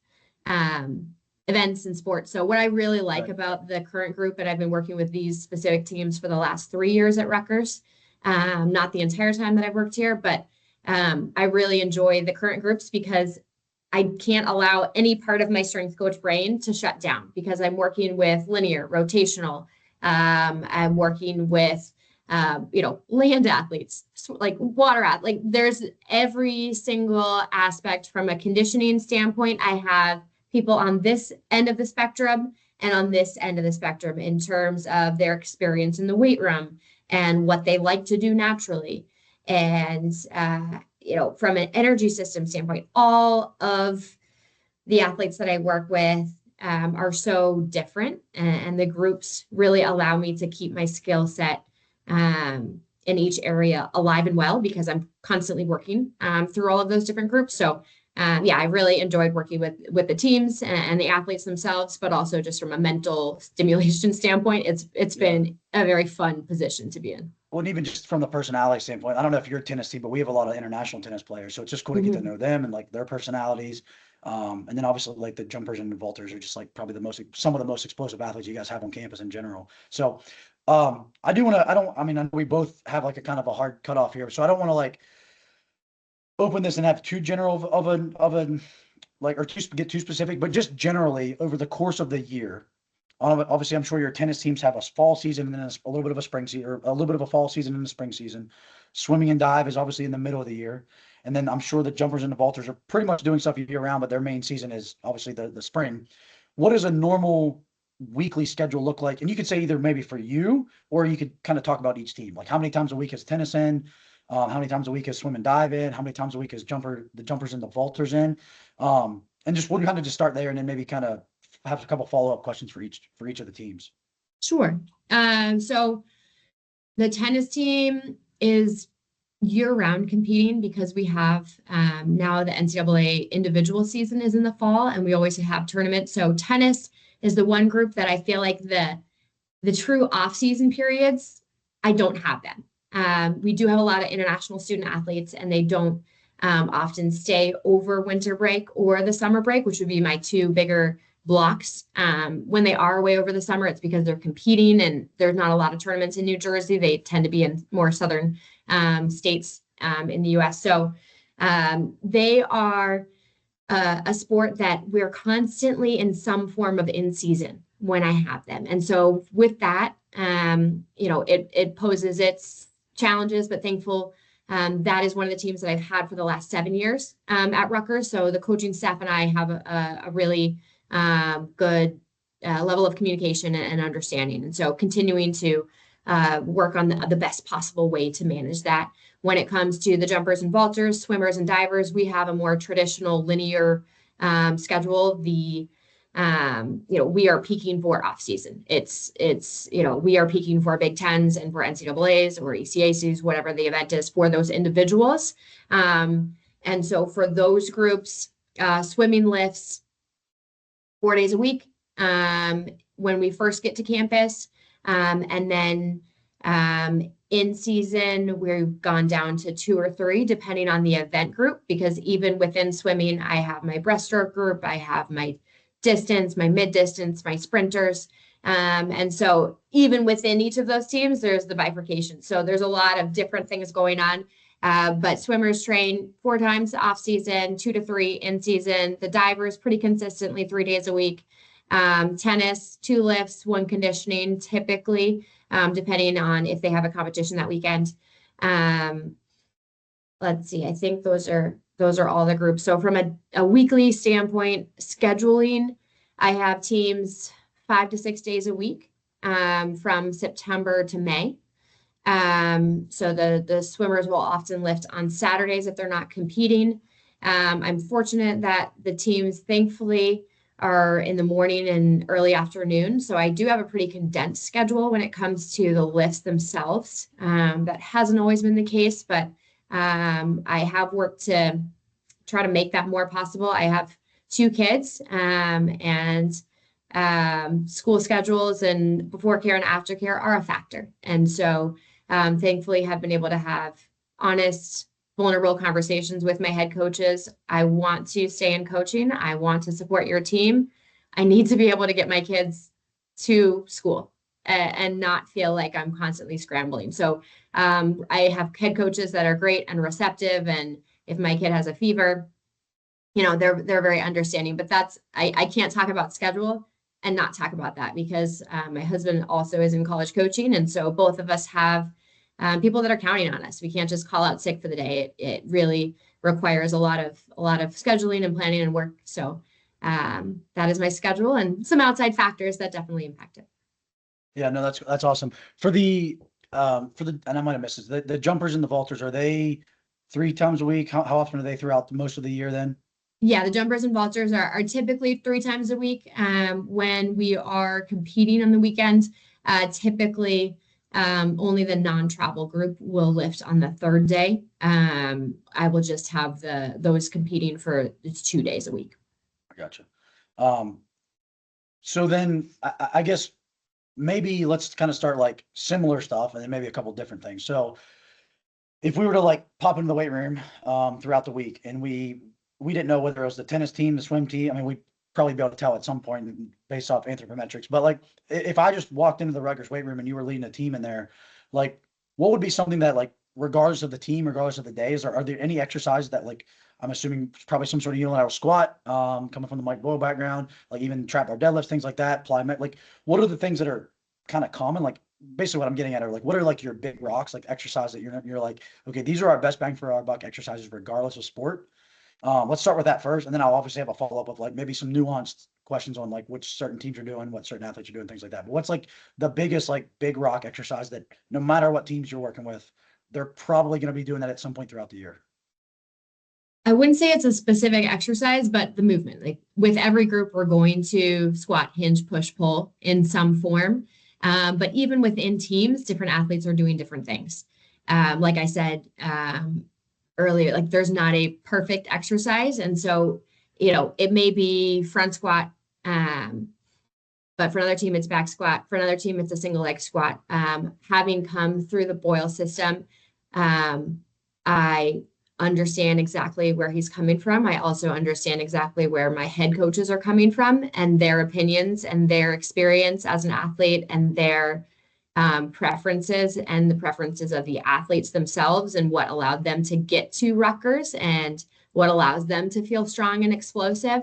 events in sports. So what I really like about the current group, and I've been working with these specific teams for the last 3 years at Rutgers, not the entire time that I've worked here, but I really enjoy the current groups because I can't allow any part of my strength coach brain to shut down because I'm working with linear, rotational. I'm working with, land athletes, like water athletes. Like there's every single aspect from a conditioning standpoint. I have people on this end of the spectrum and on this end of the spectrum in terms of their experience in the weight room and what they like to do naturally. And, from an energy system standpoint, all of the athletes that I work with are so different, and the groups really allow me to keep my skill set in each area alive and well because I'm constantly working through all of those different groups. So I really enjoyed working with the teams and the athletes themselves, but also just from a mental stimulation standpoint, it's been a very fun position to be in. Well, and even just from the personality standpoint, I don't know if you're a tennis team, but we have a lot of international tennis players, so it's just cool to get to know them and like their personalities. And then obviously like the jumpers and the vaulters are just like probably some of the most explosive athletes you guys have on campus in general. So I do want to, I know we both have like a kind of a hard cutoff here, so I don't want to like open this and have too general of a like, or get too specific, but just generally over the course of the year. Obviously, I'm sure your tennis teams have a fall season and then a little bit of a spring season, or a little bit of a fall season and a spring season. Swimming and dive is obviously in the middle of the year. And then I'm sure the jumpers and the vaulters are pretty much doing stuff year round, but their main season is obviously the spring. What does a normal weekly schedule look like? And you could say either maybe for you, or you could kind of talk about each team. Like how many times a week is tennis in? How many times a week is swim and dive in? How many times a week is the jumpers and the vaulters in? And just we'll kind of just start there and then maybe kind of have a couple follow-up questions for each of the teams. Sure. So the tennis team is year-round competing because we have now the NCAA individual season is in the fall, and we always have tournaments. So tennis is the one group that I feel like the true off-season periods, I don't have them. We do have a lot of international student athletes, and they don't often stay over winter break or the summer break, which would be my two bigger blocks. When they are away over the summer, it's because they're competing and there's not a lot of tournaments in New Jersey. They tend to be in more southern states in the US. So they are a sport that we're constantly in some form of in season when I have them. And so with that, it poses its challenges, but thankful that is one of the teams that I've had for the last 7 years at Rutgers. So the coaching staff and I have a really good level of communication and understanding. And so continuing to work on the best possible way to manage that. When it comes to the jumpers and vaulters, swimmers and divers, we have a more traditional linear schedule. We are peaking for off season. We are peaking for Big Tens and for NCAAs or ECACs, whatever the event is for those individuals. And so for those groups, swimming lifts 4 days a week when we first get to campus. And then in season, we've gone down to 2 or 3, depending on the event group, because even within swimming, I have my breaststroke group, I have my distance, my mid distance, my sprinters. And so even within each of those teams, there's the bifurcation. So there's a lot of different things going on. But swimmers train 4 times off season, 2 to 3 in season. The divers pretty consistently 3 days a week. Tennis, 2 lifts, 1 conditioning, typically, depending on if they have a competition that weekend. Let's see, I think those are all the groups. So from a weekly standpoint, scheduling, I have teams 5 to 6 days a week from September to May. So the swimmers will often lift on Saturdays if they're not competing. I'm fortunate that the teams, thankfully, are in the morning and early afternoon. So I do have a pretty condensed schedule when it comes to the lifts themselves. That hasn't always been the case, but I have worked to try to make that more possible. I have 2 kids and school schedules and before care and after care are a factor. And so thankfully have been able to have honest, vulnerable conversations with my head coaches. I want to stay in coaching. I want to support your team. I need to be able to get my kids to school and not feel like I'm constantly scrambling. So I have head coaches that are great and receptive. And if my kid has a fever, they're very understanding. But I can't talk about schedule and not talk about that because my husband also is in college coaching. And so both of us have people that are counting on us. We can't just call out sick for the day. It really requires a lot of scheduling and planning and work. So that is my schedule and some outside factors that definitely impact it. Yeah, no, that's awesome. For the and I might have missed this, the jumpers and the vaulters, are they 3 times a week? How often are they throughout most of the year then? Yeah, the jumpers and vaulters are typically 3 times a week. When we are competing on the weekends, typically only the non-travel group will lift on the third day. I will just have those competing for it's 2 days a week. I gotcha. Um, so then I guess maybe let's kind of start like similar stuff and then maybe a couple different things. So if we were to like pop into the weight room throughout the week and we didn't know whether it was the tennis team, the swim team, I mean, we'd probably be able to tell at some point based off anthropometrics. But like if I just walked into the Rutgers weight room and you were leading a team in there, like what would be something that like regardless of the team, regardless of the days, are there any exercises that like I'm assuming probably some sort of unilateral squat, coming from the Mike Boyle background, like even trap bar deadlifts, things like that, like what are the things that are kind of common? Like basically what I'm getting at are like what are like your big rocks, like exercise that you're like, okay, these are our best bang for our buck exercises regardless of sport. Let's start with that first, and then I'll obviously have a follow up of like maybe some nuanced questions on like which certain teams are doing, what certain athletes are doing, things like that. But what's like the biggest like big rock exercise that no matter what teams you're working with, they're probably going to be doing that at some point throughout the year? I wouldn't say it's a specific exercise, but the movement. Like with every group, we're going to squat, hinge, push, pull in some form. But even within teams, different athletes are doing different things. Like I said earlier, like there's not a perfect exercise. And so, it may be front squat, but for another team, it's back squat. For another team, it's a single leg squat. Having come through the Boyle system, I understand exactly where he's coming from. I also understand exactly where my head coaches are coming from and their opinions and their experience as an athlete and their preferences and the preferences of the athletes themselves and what allowed them to get to Rutgers and what allows them to feel strong and explosive.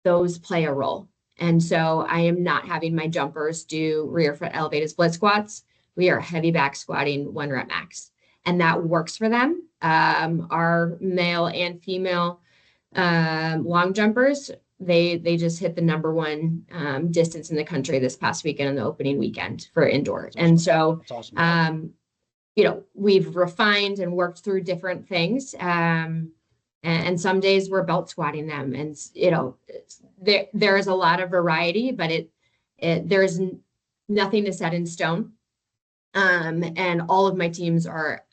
Those play a role. And so I am not having my jumpers do rear foot elevated split squats. We are heavy back squatting 1 rep max. And that works for them. Our male and female long jumpers, they just hit the number one distance in the country this past weekend on the opening weekend for indoor. That's awesome. And so, That's awesome. we've refined and worked through different things. And some days we're belt squatting them, and there is a lot of variety, but there's nothing to set in stone. And all of my teams are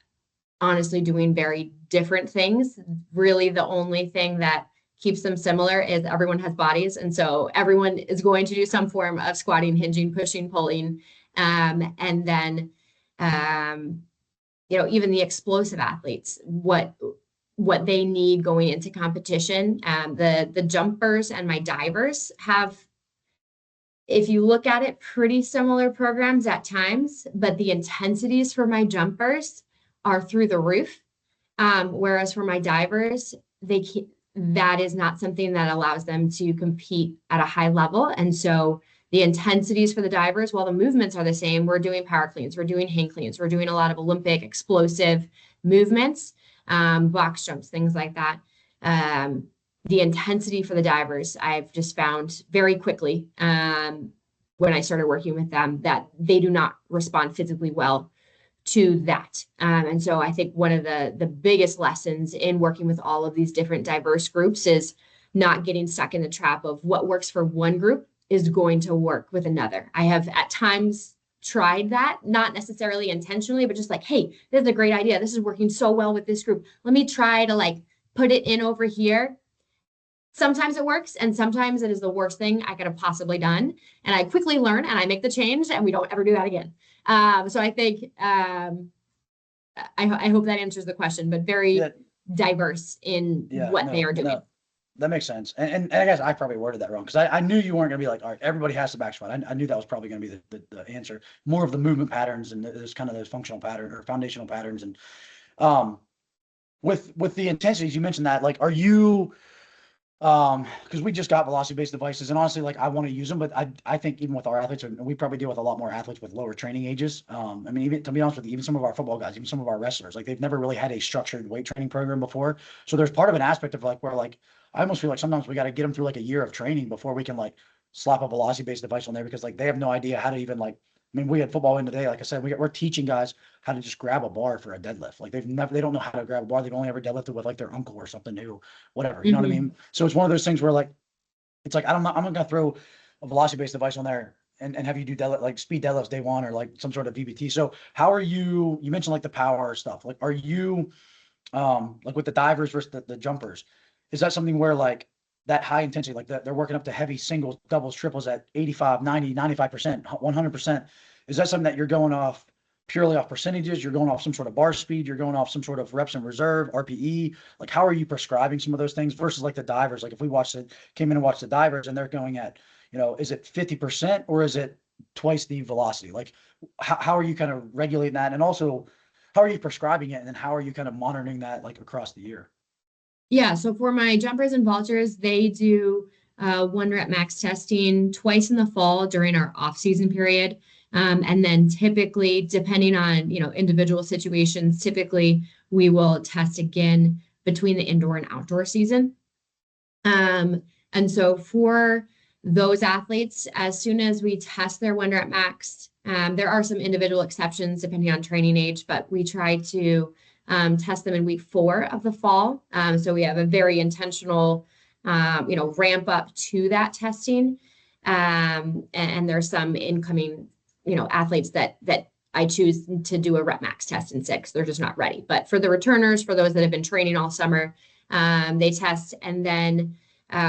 honestly doing very different things. Really, the only thing that keeps them similar is everyone has bodies. And so everyone is going to do some form of squatting, hinging, pushing, pulling. And then, even the explosive athletes, what they need going into competition. The jumpers and my divers have, if you look at it, pretty similar programs at times, but the intensities for my jumpers are through the roof. Whereas for my divers, that is not something that allows them to compete at a high level. And so the intensities for the divers, while the movements are the same, we're doing power cleans, we're doing hang cleans, we're doing a lot of Olympic explosive movements, box jumps, things like that. The intensity for the divers, I've just found very quickly when I started working with them that they do not respond physically well to that. And so I think one of the biggest lessons in working with all of these different diverse groups is not getting stuck in the trap of what works for one group is going to work with another. I have at times tried that, not necessarily intentionally, but just like, hey, this is a great idea. This is working so well with this group. Let me try to like put it in over here. Sometimes it works, and sometimes it is the worst thing I could have possibly done. And I quickly learn and I make the change, and we don't ever do that again. So I think I hope that answers the question, but very diverse in what they are doing. No, that makes sense. And I guess I probably worded that wrong because I knew you weren't going to be like, all right, everybody has to back squat. I knew that was probably going to be the answer. More of the movement patterns and there's kind of those functional pattern or foundational patterns. And with the intensities, you mentioned that, like, are you because we just got velocity based devices and honestly, like I want to use them, but I think even with our athletes, and we probably deal with a lot more athletes with lower training ages. I mean, even to be honest with you, even some of our football guys, even some of our wrestlers, like they've never really had a structured weight training program before. So there's part of an aspect of like where like I almost feel like sometimes we got to get them through like a year of training before we can like slap a velocity based device on there because like they have no idea how to even like I mean, we had football in today. Like I said, we're teaching guys how to just grab a bar for a deadlift. Like they don't know how to grab a bar. They've only ever deadlifted with like their uncle or something new, whatever. You know what I Mhm. mean? So it's one of those things where like, it's like, I'm not gonna throw a velocity based device on there and have you do deadlift, like speed deadlifts day one or like some sort of VBT. So how are you mentioned like the power stuff. Like, are you, like with the divers versus the jumpers, is that something where like that high intensity, like that they're working up to heavy singles, doubles, triples at 85, 90, 95%, 100%. Is that something that you're going off purely off percentages? You're going off some sort of bar speed, you're going off some sort of reps in reserve, RPE. Like, how are you prescribing some of those things versus like the divers? Like if we came in and watched the divers and they're going at, is it 50% or is it twice the velocity? Like how are you kind of regulating that? And also, how are you prescribing it? And then how are you kind of monitoring that like across the year? Yeah, so for my jumpers and vaulters, they do 1 rep max testing twice in the fall during our off-season period. And then typically, depending on, individual situations, typically we will test again between the indoor and outdoor season. And so for those athletes, as soon as we test their 1 rep max, there are some individual exceptions depending on training age, but we try to test them in week 4 of the fall. So we have a very intentional, ramp up to that testing. And there's some incoming, athletes that I choose to do a rep max test in 6. They're just not ready. But for the returners, for those that have been training all summer, they test. And then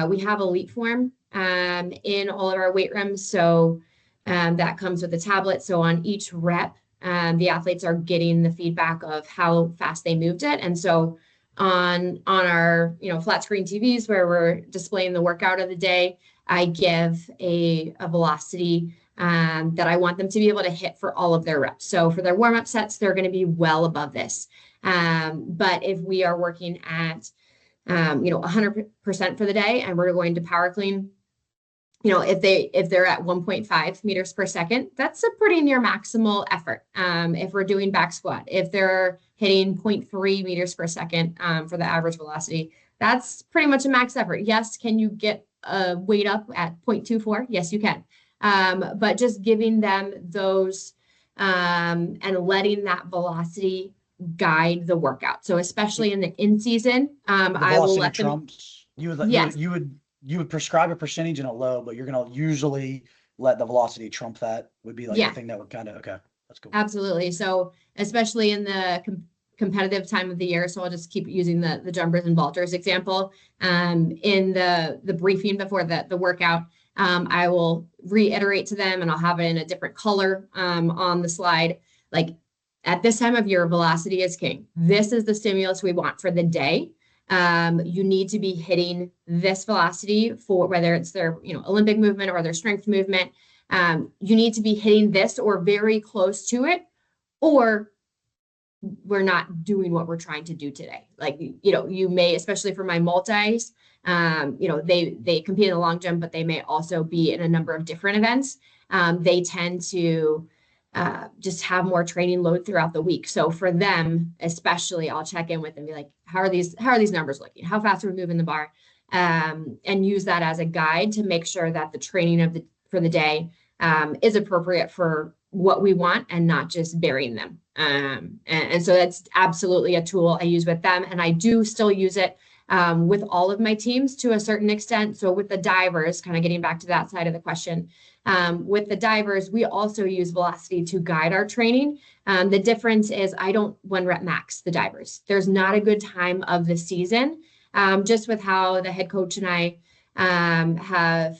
we have elite form in all of our weight rooms. So that comes with a tablet. So on each rep, the athletes are getting the feedback of how fast they moved it. And so on our flat screen TVs where we're displaying the workout of the day, I give a velocity that I want them to be able to hit for all of their reps. So for their warm-up sets, they're going to be well above this. But if we are working at 100% for the day and we're going to power clean, if they're at 1.5 meters per second, that's a pretty near maximal effort. If we're doing back squat, if they're hitting 0.3 meters per second for the average velocity, that's pretty much a max effort. Yes, can you get a weight up at 0.24? Yes, you can. But just giving them those and letting that velocity guide the workout. So especially in the in season, The I will velocity let them. trumps. Yes. You would prescribe a percentage in a low, but you're gonna usually let the velocity trump that would be like the Yeah. thing that would kind of, okay, that's cool. Absolutely. So especially in the competitive time of the year, so I'll just keep using the jumpers and vaulters example. In the briefing before the workout, I will reiterate to them, and I'll have it in a different color on the slide. Like at this time of year, velocity is king. This is the stimulus we want for the day. You need to be hitting this velocity for whether it's their Olympic movement or their strength movement. You need to be hitting this or very close to it, or we're not doing what we're trying to do today. Like, you may, especially for my multis, they compete in the long jump, but they may also be in a number of different events. They tend to just have more training load throughout the week. So for them, especially, I'll check in with them and be like, how are these numbers looking? How fast are we moving the bar? And use that as a guide to make sure that the training for the day is appropriate for what we want and not just burying them. And so that's absolutely a tool I use with them. And I do still use it with all of my teams to a certain extent. So with the divers, kind of getting back to that side of the question, with the divers, we also use velocity to guide our training. The difference is I don't 1 rep max the divers. There's not a good time of the season, just with how the head coach and I have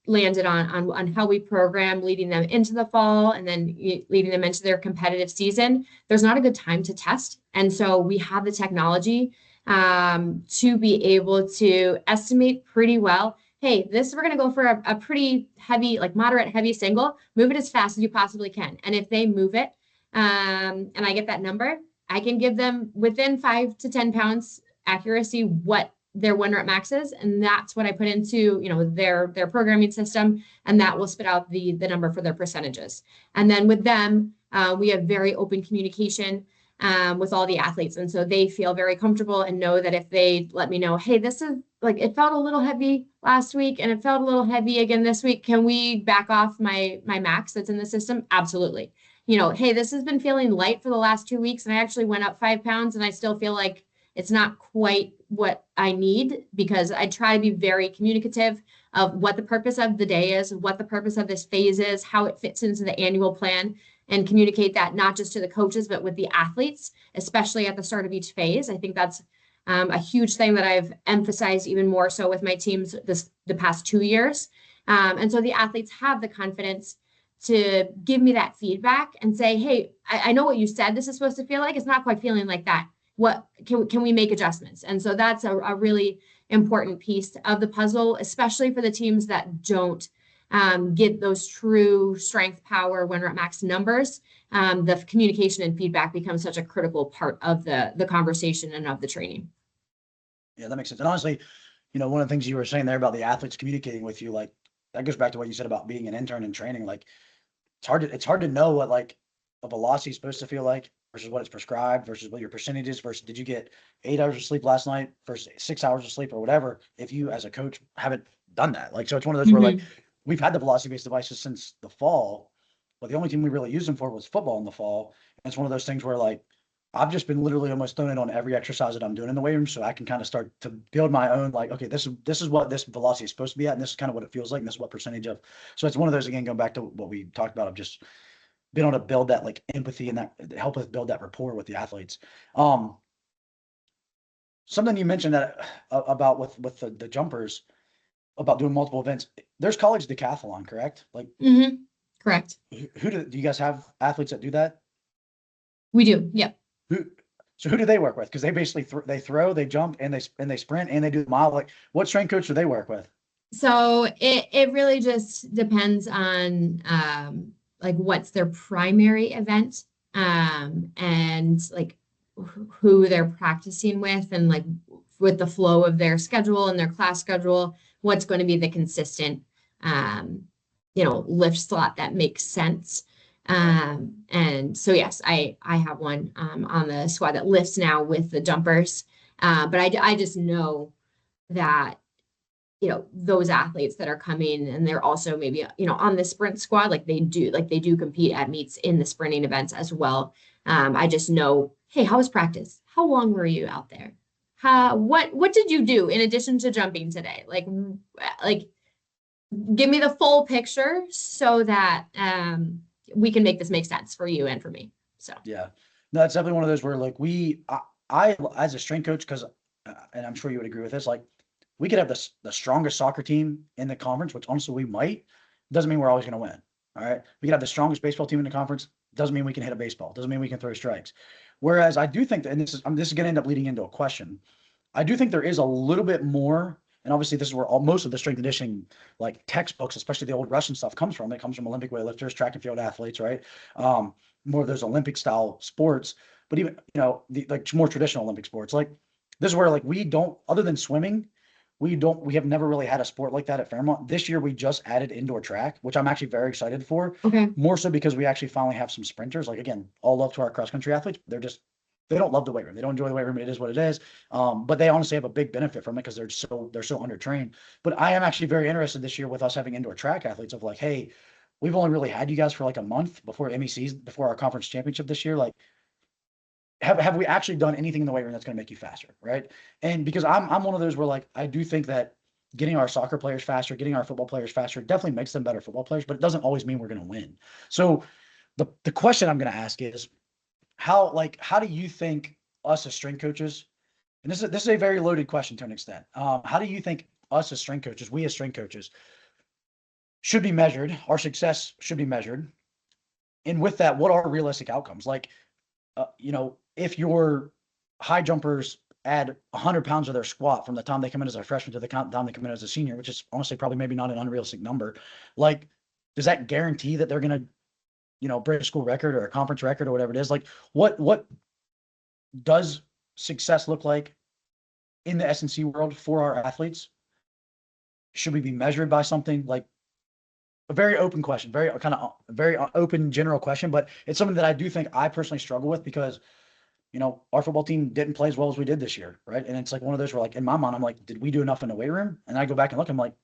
landed on how we program leading them into the fall and then leading them into their competitive season. There's not a good time to test. And so we have the technology to be able to estimate pretty well. Hey, we're going to go for a pretty heavy, like moderate heavy single, move it as fast as you possibly can. And if they move it and I get that number, I can give them within 5 to 10 pounds accuracy what their 1 rep max is, and that's what I put into their programming system, and that will spit out the number for their percentages. And then with them, we have very open communication. with all the athletes. And so they feel very comfortable and know that if they let me know, hey, this is like, it felt a little heavy last week and it felt a little heavy again this week. Can we back off my max that's in the system? Absolutely. Hey, this has been feeling light for the last 2 weeks and I actually went up 5 pounds and I still feel like it's not quite what I need, because I try to be very communicative of what the purpose of the day is, what the purpose of this phase is, how it fits into the annual plan, and communicate that not just to the coaches, but with the athletes, especially at the start of each phase. I think that's a huge thing that I've emphasized even more so with my teams the past 2 years. And so the athletes have the confidence to give me that feedback and say, hey, I know what you said this is supposed to feel like. It's not quite feeling like that. What can we make adjustments? And so that's a really important piece of the puzzle, especially for the teams that don't get those true strength power when we're at max numbers. The communication and feedback becomes such a critical part of the conversation and of the training. Yeah, that makes sense. And honestly, one of the things you were saying there about the athletes communicating with you, like that goes back to what you said about being an intern in training. Like it's hard to know what like a velocity is supposed to feel like versus what it's prescribed versus what your percentage is versus did you get 8 hours of sleep last night versus 6 hours of sleep or whatever, if you as a coach haven't done that. Like, so it's one of those where like we've had the velocity based devices since the fall, but the only thing we really used them for was football in the fall. And it's one of those things where like I've just been literally almost throwing it on every exercise that I'm doing in the weight room, so I can kind of start to build my own, like, okay, this is what this velocity is supposed to be at, and this is kind of what it feels like, and this is what percentage of. So it's one of those, again, going back to what we talked about of just being able to build that like empathy and that help us build that rapport with the athletes. Something you mentioned that about with the jumpers about doing multiple events. There's college decathlon, correct? Like, Correct. Who do you guys have athletes that do that? We do. Yep. So who do they work with? Because they basically they throw, they jump, and they sprint, and they do the mile. Like, what strength coach do they work with? So it really just depends on like what's their primary event, and like who they're practicing with, and like with the flow of their schedule and their class schedule, what's going to be the consistent lift slot that makes sense. And so yes, I have one on the squad that lifts now with the jumpers. But I just know that those athletes that are coming and they're also maybe on the sprint squad, like they do compete at meets in the sprinting events as well. I just know, hey, how was practice? How long were you out there? What did you do in addition to jumping today? Like give me the full picture so that we can make this make sense for you and for me. So yeah, no, it's definitely one of those where like I as a strength coach, because and I'm sure you would agree with this, like we could have the strongest soccer team in the conference, which honestly we might. Doesn't mean we're always going to win. All right, we could have the strongest baseball team in the conference. Doesn't mean we can hit a baseball. Doesn't mean we can throw strikes. Whereas I do think that, and this is going to end up leading into a question. I do think there is a little bit more, and obviously this is where most of the strength conditioning, like textbooks, especially the old Russian stuff, comes from. It comes from Olympic weightlifters, track and field athletes, right? More of those Olympic style sports, but even the like more traditional Olympic sports. Like this is where like we don't, other than swimming, we have never really had a sport like that at Fairmont. This year we just added indoor track, which I'm actually very excited for. okay. More so because we actually finally have some sprinters. Like, again, all love to our cross country athletes. They don't love the weight room. They don't enjoy the weight room. It is what it is. But they honestly have a big benefit from it because they're so undertrained. But I am actually very interested this year with us having indoor track athletes of like, hey, we've only really had you guys for like a month before MECs, before our conference championship this year. Like, have we actually done anything in the weight room that's going to make you faster, right? And because I'm one of those where like I do think that getting our soccer players faster, getting our football players faster, definitely makes them better football players, but it doesn't always mean we're going to win. So the question I'm going to ask is how do you think us as strength coaches, and this is a very loaded question to an extent. How do you think us as strength coaches, we as strength coaches, should be measured? Our success should be measured, and with that, what are realistic outcomes? Like, if your high jumpers add 100 pounds of their squat from the time they come in as a freshman to the time they come in as a senior, which is honestly probably maybe not an unrealistic number, like, does that guarantee that they're going to, break a school record or a conference record or whatever it is? Like, what does success look like in the S&C world for our athletes? Should we be measured by something? Like, a very open question, very open general question, but it's something that I do think I personally struggle with because our football team didn't play as well as we did this year, right? And it's like one of those where, like, in my mind, I'm like, did we do enough in the weight room? And I go back and look, I'm like,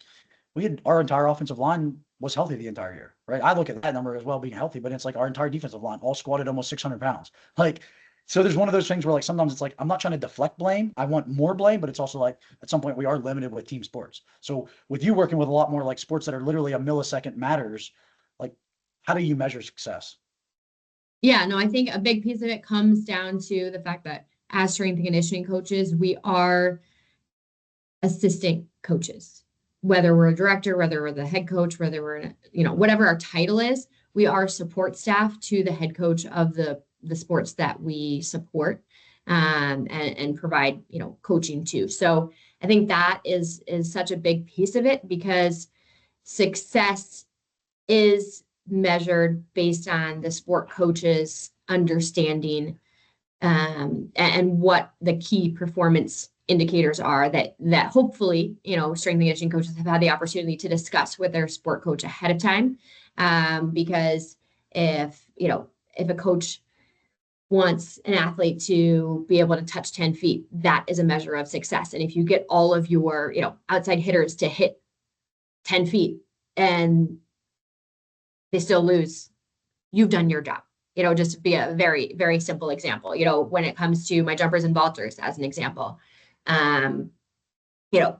our entire offensive line was healthy the entire year, right? I look at that number as well being healthy, but it's like our entire defensive line all squatted almost 600 pounds. Like, so there's one of those things where, like, sometimes it's like, I'm not trying to deflect blame. I want more blame, but it's also like at some point we are limited with team sports. So with you working with a lot more like sports that are literally a millisecond matters, like, how do you measure success? Yeah, no, I think a big piece of it comes down to the fact that as strength and conditioning coaches, we are assistant coaches. Whether we're a director, whether we're the head coach, whether we're, whatever our title is, we are support staff to the head coach of the sports that we support, and provide, coaching to. So I think that is such a big piece of it, because success is measured based on the sport coaches understanding, and what the key performance indicators are that hopefully, strength and conditioning coaches have had the opportunity to discuss with their sport coach ahead of time. Because if a coach wants an athlete to be able to touch 10 feet, that is a measure of success. And if you get all of your, outside hitters to hit 10 feet and they still lose, you've done your job. Just to be a very, very simple example, when it comes to my jumpers and vaulters, as an example,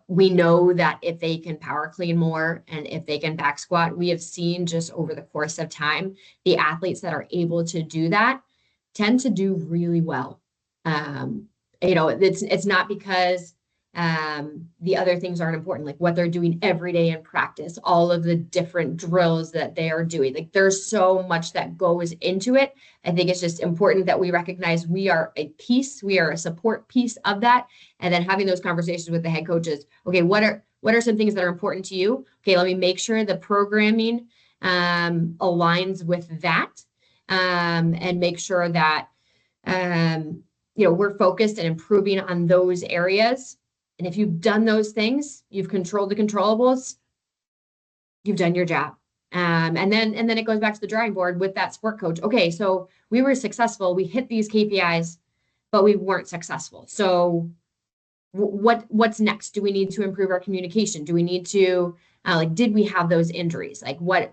we know that if they can power clean more and if they can back squat, we have seen just over the course of time, the athletes that are able to do that tend to do really well. It's not because the other things aren't important, like what they're doing every day in practice, all of the different drills that they are doing. Like, there's so much that goes into it. I think it's just important that we recognize we are a support piece of that. And then having those conversations with the head coaches. Okay, what are some things that are important to you? Okay, let me make sure the programming aligns with that, and make sure that we're focused and improving on those areas. And if you've done those things, you've controlled the controllables, you've done your job. And then it goes back to the drawing board with that sport coach. Okay, so we were successful. We hit these KPIs, but we weren't successful. So what's next? Do we need to improve our communication? Do we need to, did we have those injuries? Like, what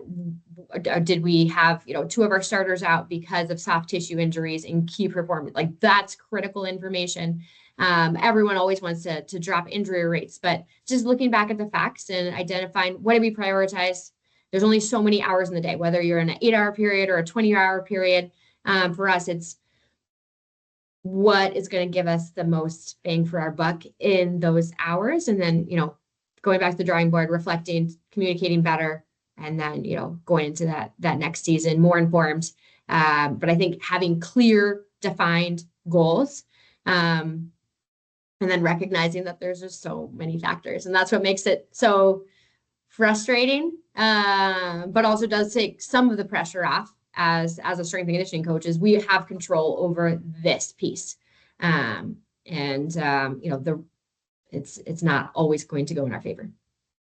did we have, 2 of our starters out because of soft tissue injuries and key performance? Like, that's critical information. Everyone always wants to drop injury rates, but just looking back at the facts and identifying what do we prioritize. There's only so many hours in the day, whether you're in an 8-hour period or a 20-hour period. For us, it's what is going to give us the most bang for our buck in those hours. And then, going back to the drawing board, reflecting, communicating better, and then, going into that next season more informed. But I think having clear, defined goals, and then recognizing that there's just so many factors, and that's what makes it so frustrating, but also does take some of the pressure off. As a strength and conditioning coach, is we have control over this piece, it's not always going to go in our favor.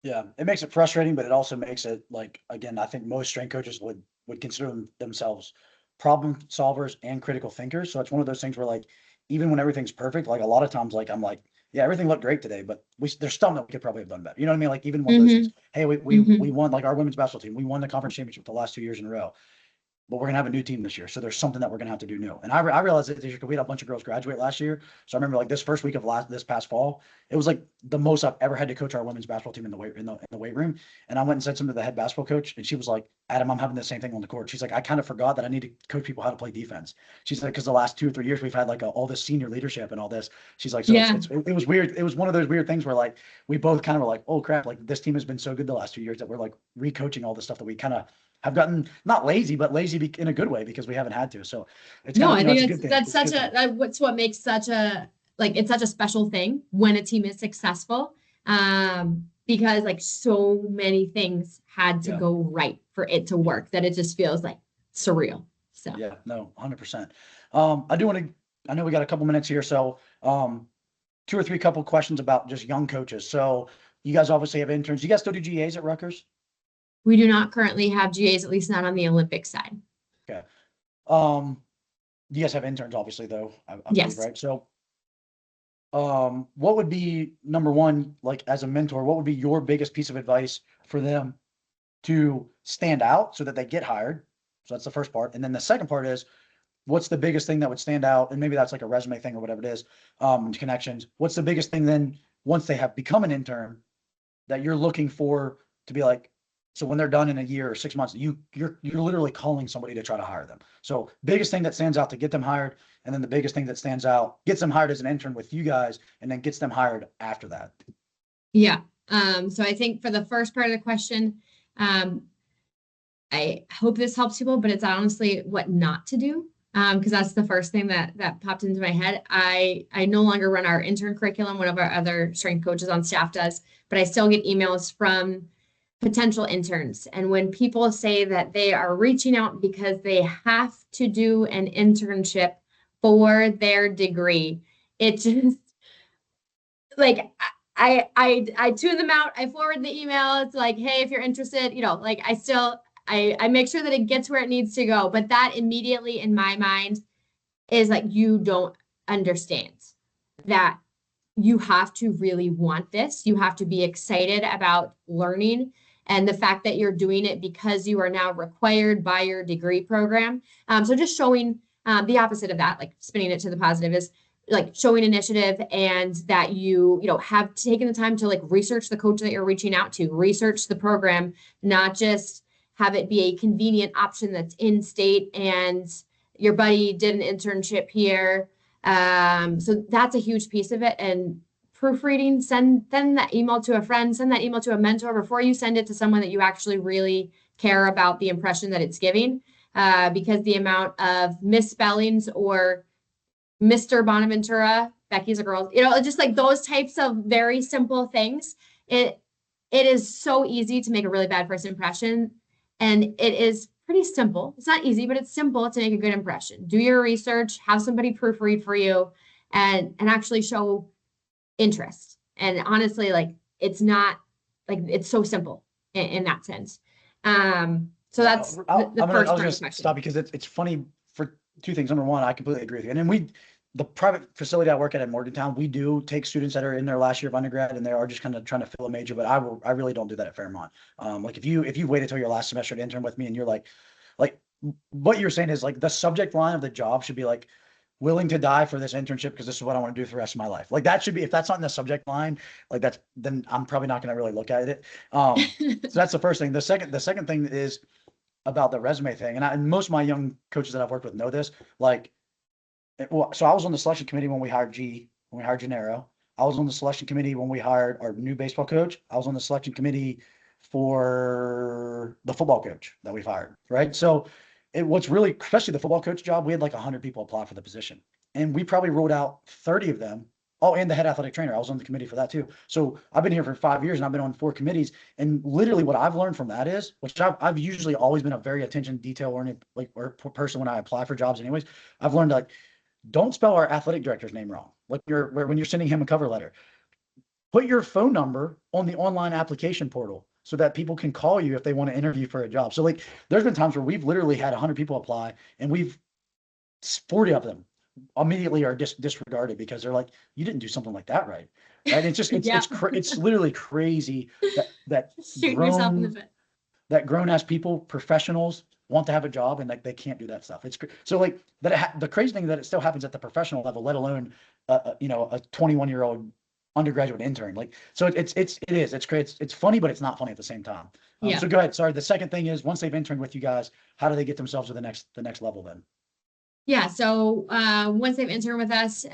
Yeah, it makes it frustrating, but it also makes it, like, again, I think most strength coaches would consider themselves problem solvers and critical thinkers. So it's one of those things where, like, even when everything's perfect, like, a lot of times, like, I'm like, yeah, everything looked great today, but there's something that we could probably have done better. You know what I mean? Like, even one of those things. Hey, we won, like, our women's basketball team. We won the conference championship the last 2 years in a row. But we're going to have a new team this year. So there's something that we're going to have to do new. And I realized that this year, we had a bunch of girls graduate last year. So I remember, like, this first week of this past fall, it was like the most I've ever had to coach our women's basketball team in the weight room. And I went and said something to the head basketball coach, and she was like, Adam, I'm having the same thing on the court. She's like, I kind of forgot that I need to coach people how to play defense. She's like, because the last 2 or 3 years we've had, like, all this senior leadership and all this. She's like, so yeah. It was weird. It was one of those weird things where, like, we both kind of were like, oh crap, like, this team has been so good the last 2 years that we're, like, recoaching all the stuff that we kind of have gotten not lazy, but lazy in a good way, because we haven't had to. So it's I think that's what makes such a, like, it's such a special thing when a team is successful, because, like, so many things had to go right for it to work that it just feels like surreal. So yeah, no, 100%. I know we got a couple minutes here, so 2 or 3 couple questions about just young coaches. So you guys obviously have interns. You guys still do GAs at Rutgers? We do not currently have GAs, at least not on the Olympic side. Okay. you guys have interns, obviously, though, I believe, Yes. right? So, what would be number one, like as a mentor, what would be your biggest piece of advice for them to stand out so that they get hired? So that's the first part. And then the second part is, what's the biggest thing that would stand out? And maybe that's like a resume thing or whatever it is, connections. What's the biggest thing then once they have become an intern that you're looking for to be like, so when they're done in a year or 6 months, you're literally calling somebody to try to hire them. So biggest thing that stands out to get them hired, and then the biggest thing that stands out gets them hired as an intern with you guys, and then gets them hired after that. Yeah. So I think for the first part of the question, I hope this helps people, but it's honestly what not to do. Because that's the first thing that popped into my head. I no longer run our intern curriculum. One of our other strength coaches on staff does, but I still get emails from potential interns. And when people say that they are reaching out because they have to do an internship for their degree, it just like I tune them out. I forward the email. It's like, hey, if you're interested, like I make sure that it gets where it needs to go. But that immediately in my mind is like, you don't understand that you have to really want this. You have to be excited about learning and the fact that you're doing it because you are now required by your degree program. So just showing the opposite of that, like spinning it to the positive, is like showing initiative, and that you have taken the time to like research the coach that you're reaching out to, research the program, not just have it be a convenient option that's in state and your buddy did an internship here. So that's a huge piece of it. And proofreading, send that email to a friend, send that email to a mentor before you send it to someone that you actually really care about the impression that it's giving. Because the amount of misspellings or Mr. Bonaventura, Becky's a girl, just like those types of very simple things. It is so easy to make a really bad first impression. And it is pretty simple. It's not easy, but it's simple to make a good impression. Do your research, have somebody proofread for you, and actually show interest. And honestly, like it's not like it's so simple in that sense. So Yeah, that's the I first was part of gonna the question. stop because it's funny for two things. Number one, I completely agree with you. And then the private facility I work at Morgantown, we do take students that are in their last year of undergrad and they are just kind of trying to fill a major. But I really don't do that at Fairmont. Like if you waited till your last semester to intern with me and you're like what you're saying is like the subject line of the job should be like willing to die for this internship because this is what I want to do for the rest of my life. Like that should be, if that's not in the subject line, like then I'm probably not going to really look at it. So that's the first thing. The second thing is about the resume thing. And most of my young coaches that I've worked with know this. Like, so I was on the selection committee when we hired Gennaro. I was on the selection committee when we hired our new baseball coach. I was on the selection committee for the football coach that we've hired, right? So what's really, especially the football coach job, we had like 100 people apply for the position. And we probably ruled out 30 of them. Oh, and the head athletic trainer. I was on the committee for that too. So I've been here for 5 years and I've been on 4 committees. And literally what I've learned from that is, which I've usually always been a very attention detail oriented person when I apply for jobs anyways. I've learned like, don't spell our athletic director's name wrong. Like when you're sending him a cover letter, put your phone number on the online application portal so that people can call you if they want to interview for a job. So like there's been times where we've literally had 100 people apply and 40 of them immediately are disregarded because they're like, you didn't do something like that right. Right. It's just, Yeah. it's literally crazy that Shooting yourself in the grown, foot. that grown ass people, professionals want to have a job and like they can't do that stuff. It's so like that. The crazy thing that it still happens at the professional level, let alone a 21-year-old undergraduate intern. Like so, it's great. It's funny, but it's not funny at the same time. Yeah. So go ahead. Sorry. The second thing is once they've interned with you guys, how do they get themselves to the next level then? Yeah. So once they've interned with us,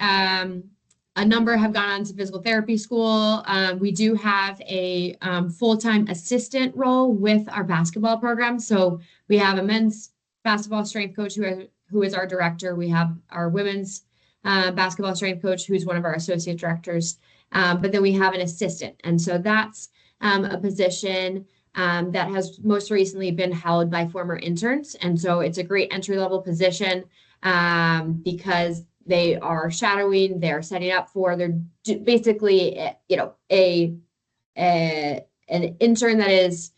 a number have gone on to physical therapy school. We do have a full-time assistant role with our basketball program. So we have a men's basketball strength coach who is our director. We have our women's basketball strength coach, who's one of our associate directors. But then we have an assistant. And so that's a position that has most recently been held by former interns. And so it's a great entry-level position because they are shadowing, they're setting up they're basically, an intern that is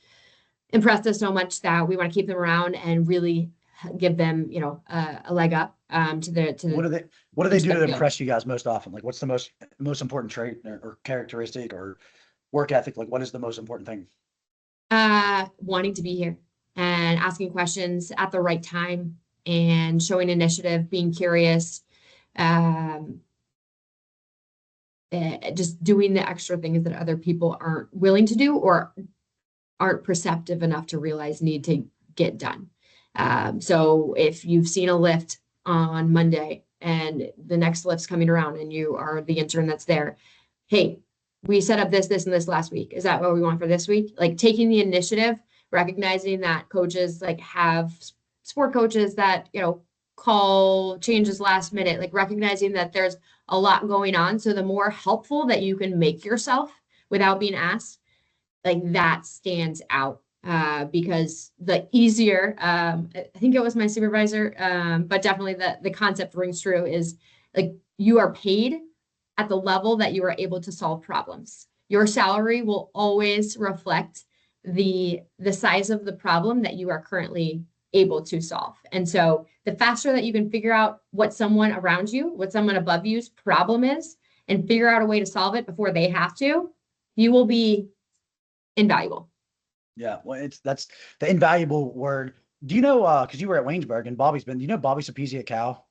impressed us so much that we want to keep them around and really give them, a leg up to What the do they what do they into do the to field. impress you guys most often? Like what's the most important trait or characteristic or work ethic? Like what is the most important thing? Wanting to be here and asking questions at the right time and showing initiative, being curious, um, just doing the extra things that other people aren't willing to do or aren't perceptive enough to realize need to get done. So if you've seen a lift on Monday and the next lift's coming around and you are the intern that's there, hey, we set up this, and this last week. Is that what we want for this week? Like taking the initiative, recognizing that coaches like have sport coaches that, call changes last minute, like recognizing that there's a lot going on. So the more helpful that you can make yourself without being asked, like that stands out because the easier, I think it was my supervisor, but definitely the concept rings true is like you are paid at the level that you are able to solve problems. Your salary will always reflect the size of the problem that you are currently able to solve. And so the faster that you can figure out what someone around you, what someone above you's problem is, and figure out a way to solve it before they have to, you will be invaluable. Yeah, well, that's the invaluable word. Do you know, because you were at Waynesburg and do you know Bobby Sapezi at Cal?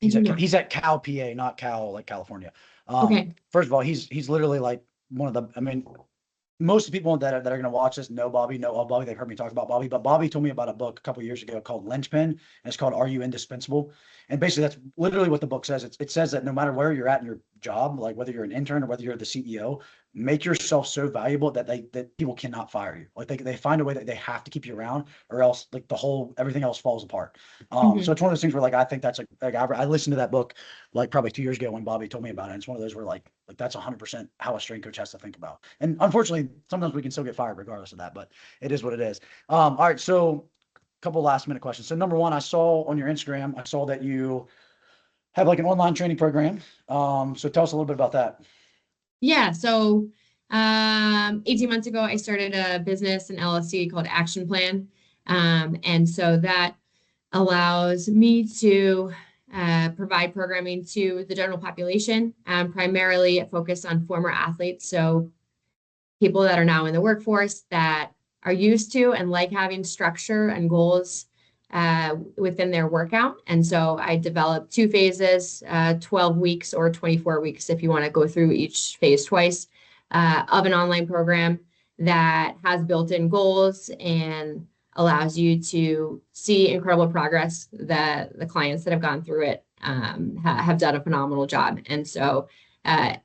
I do not. He's at Cal, PA, not Cal, like California. Okay. First of all, he's literally like one of the, I mean, most of the people that are going to watch this know Bobby, know all Bobby. They've heard me talk about Bobby, but Bobby told me about a book a couple years ago called Linchpin, and it's called "Are You Indispensable?" And basically, that's literally what the book says. It says that no matter where you're at in your job, like whether you're an intern or whether you're the CEO, make yourself so valuable that people cannot fire you. Like they find a way that they have to keep you around, or else like everything else falls apart. So Mhm. it's one of those things where like I think that's like I listened to that book like probably 2 years ago when Bobby told me about it. And it's one of those where like that's 100% how a strength coach has to think about. And unfortunately, sometimes we can still get fired regardless of that, but it is what it is. All right, so a couple last minute questions. So number one, I saw on your Instagram, I saw that you have like an online training program. So tell us a little bit about that. Yeah. So 18 months ago, I started a business, an LLC called Action Plan. And so that allows me to provide programming to the general population, primarily focused on former athletes. So people that are now in the workforce that are used to and like having structure and goals within their workout. And so I developed two phases, 12 weeks or 24 weeks, if you want to go through each phase twice, of an online program that has built-in goals and allows you to see incredible progress. That the clients that have gone through it have done a phenomenal job. And so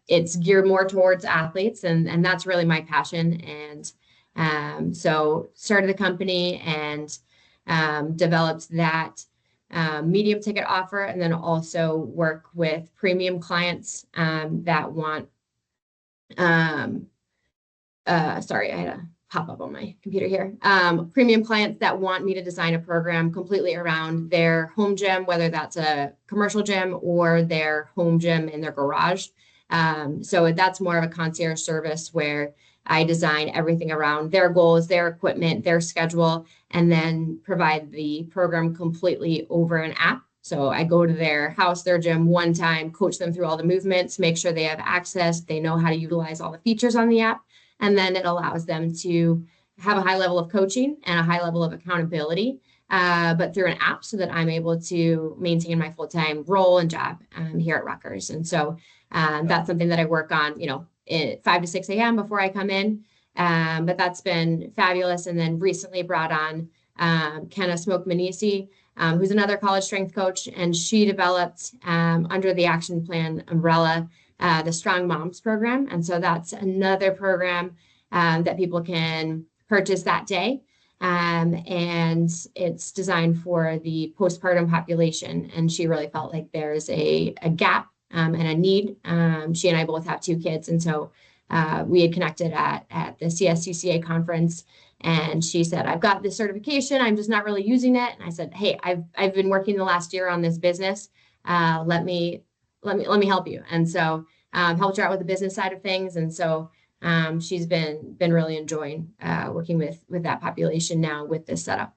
it's geared more towards athletes, and that's really my passion. And so started the company and developed that medium ticket offer, and then also work with premium clients that want. Um, sorry, I had a pop up on my computer here. Premium clients that want me to design a program completely around their home gym, whether that's a commercial gym or their home gym in their garage. So that's more of a concierge service where I design everything around their goals, their equipment, their schedule, and then provide the program completely over an app. So I go to their house, their gym one time, coach them through all the movements, make sure they have access, they know how to utilize all the features on the app, and then it allows them to have a high level of coaching and a high level of accountability, but through an app so that I'm able to maintain my full-time role and job here at Rutgers. And so that's something that I work on, 5 to 6 a.m. before I come in. But that's been fabulous. And then recently brought on Kenna Smoke Manisi, who's another college strength coach, and she developed under the Action Plan umbrella the Strong Moms program. And so that's another program that people can purchase that day. And it's designed for the postpartum population. And she really felt like there's a gap and a need. She and I both have two kids. And so we had connected at the CSCCA conference. And she said, I've got this certification. I'm just not really using it. And I said, hey, I've been working the last year on this business. Let me help you. And so helped her out with the business side of things. And so she's been really enjoying working with that population now with this setup.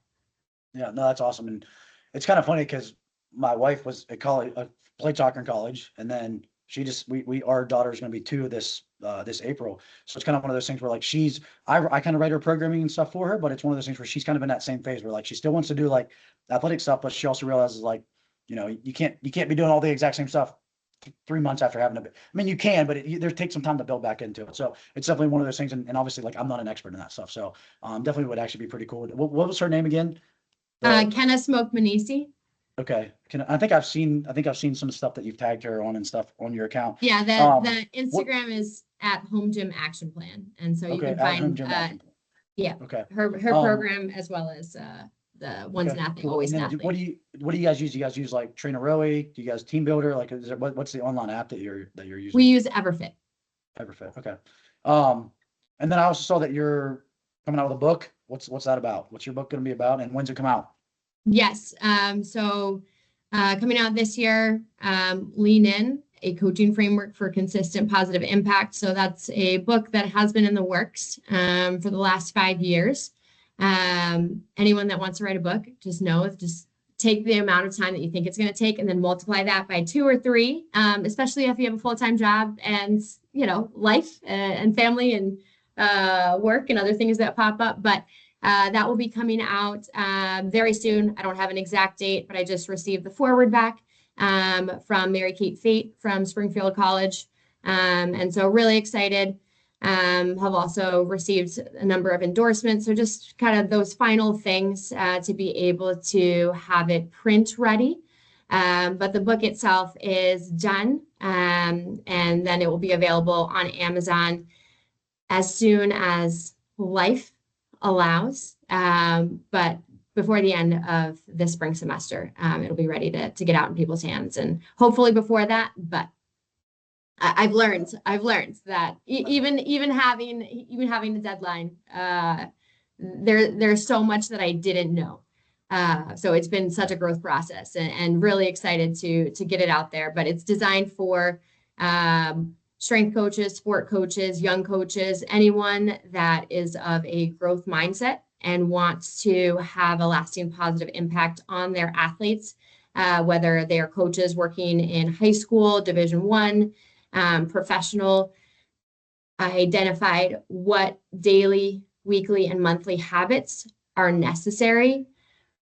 Yeah, no, that's awesome. And it's kind of funny because my wife was at college, played soccer in college, and then our daughter's going to be 2 this April. So it's kind of one of those things where like I kind of write her programming and stuff for her, but it's one of those things where she's kind of in that same phase where like she still wants to do like athletic stuff, but she also realizes like, you can't be doing all the exact same stuff 3 months after having a bit. I mean, you can, but there takes some time to build back into it. So it's definitely one of those things. And obviously, like I'm not an expert in that stuff, so definitely would actually be pretty cool. What was her name again? The Kenna Smoke Manisi. Okay. I think I've seen some stuff that you've tagged her on and stuff on your account. Yeah, the What, Instagram is at Home Gym Action Plan, and so you okay, can at Home find Gym Action. yeah, Okay. her program as well as the One's Okay, an Athlete, cool. And Always an then Athlete. what do you guys use? Do you guys use like Trainer Roe? Do you guys Team Builder? Like, what's the online app that you're We using? use Everfit. Everfit. Okay. Um, and then I also saw that you're coming out with a book. What's that about? What's your book going to be about, and when's it come out? Yes. So coming out this year, Lean In, a coaching framework for consistent positive impact. So that's a book that has been in the works for the last 5 years. Anyone that wants to write a book, just take the amount of time that you think it's going to take and then multiply that by 2 or 3, especially if you have a full-time job and, life and family and work and other things that pop up. But that will be coming out very soon. I don't have an exact date, but I just received the forward back from Mary Kate Fate from Springfield College. And so really excited. Have also received a number of endorsements. So just kind of those final things to be able to have it print ready. But the book itself is done. And then it will be available on Amazon as soon as life allows. But before the end of the spring semester, it'll be ready to get out in people's hands, and hopefully before that. But I've learned that even having the deadline, there's so much that I didn't know. So it's been such a growth process, and really excited to get it out there. But it's designed for strength coaches, sport coaches, young coaches, anyone that is of a growth mindset and wants to have a lasting positive impact on their athletes, whether they are coaches working in high school, Division I, professional. I identified what daily, weekly, and monthly habits are necessary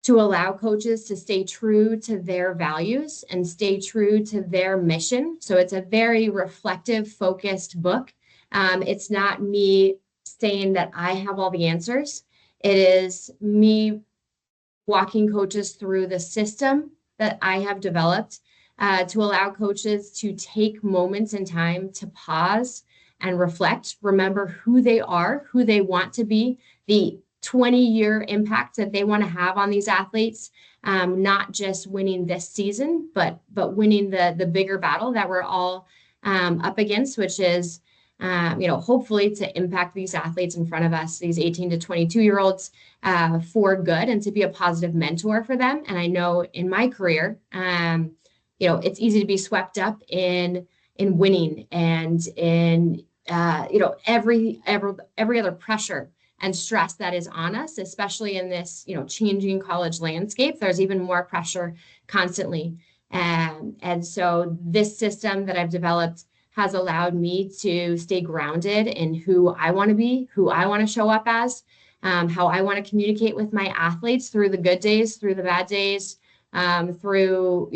to allow coaches to stay true to their values and stay true to their mission. So it's a very reflective, focused book. It's not me saying that I have all the answers. It is me walking coaches through the system that I have developed to allow coaches to take moments in time to pause and reflect, remember who they are, who they want to be, the 20-year impact that they want to have on these athletes, not just winning this season, but winning the bigger battle that we're all up against, which is hopefully to impact these athletes in front of us, these 18 to 22-year-olds, for good, and to be a positive mentor for them. And I know in my career, it's easy to be swept up in winning and in every other pressure and stress that is on us, especially in this, changing college landscape. There's even more pressure constantly. And so this system that I've developed has allowed me to stay grounded in who I want to be, who I want to show up as, how I want to communicate with my athletes through the good days, through the bad days, through,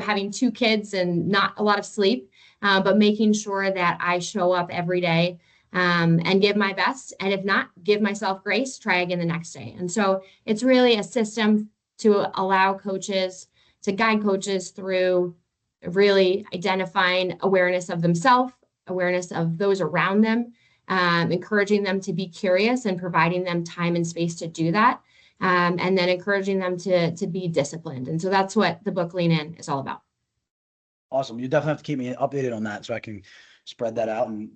having 2 kids and not a lot of sleep, but making sure that I show up every day and give my best. And if not, give myself grace, try again the next day. And so it's really a system to allow coaches, to guide coaches through really identifying awareness of themselves, awareness of those around them, encouraging them to be curious and providing them time and space to do that. And then encouraging them to be disciplined. And so that's what the book Lean In is all about. Awesome. You definitely have to keep me updated on that so I can spread that out and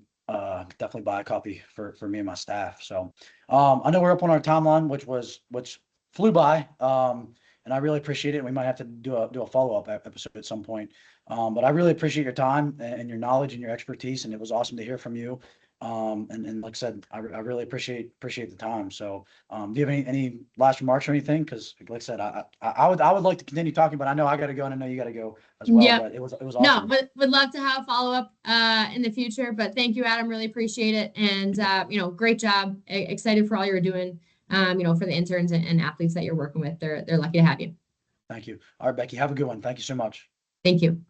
definitely buy a copy for me and my staff. So I know we're up on our timeline, which flew by. and I really appreciate it. We might have to do a follow-up episode at some point. But I really appreciate your time and your knowledge and your expertise, and it was awesome to hear from you. And like I said, I really appreciate the time. So, do you have any last remarks or anything? Because like I said, I would like to continue talking, but I know I got to go, and I know you got to go as well. Yep. But it was No, awesome. but would love to have follow up in the future. But thank you, Adam. Really appreciate it. And great job. Excited for all you're doing. For the interns and athletes that you're working with. They're lucky to have you. Thank you. All right, Becky, have a good one. Thank you so much. Thank you.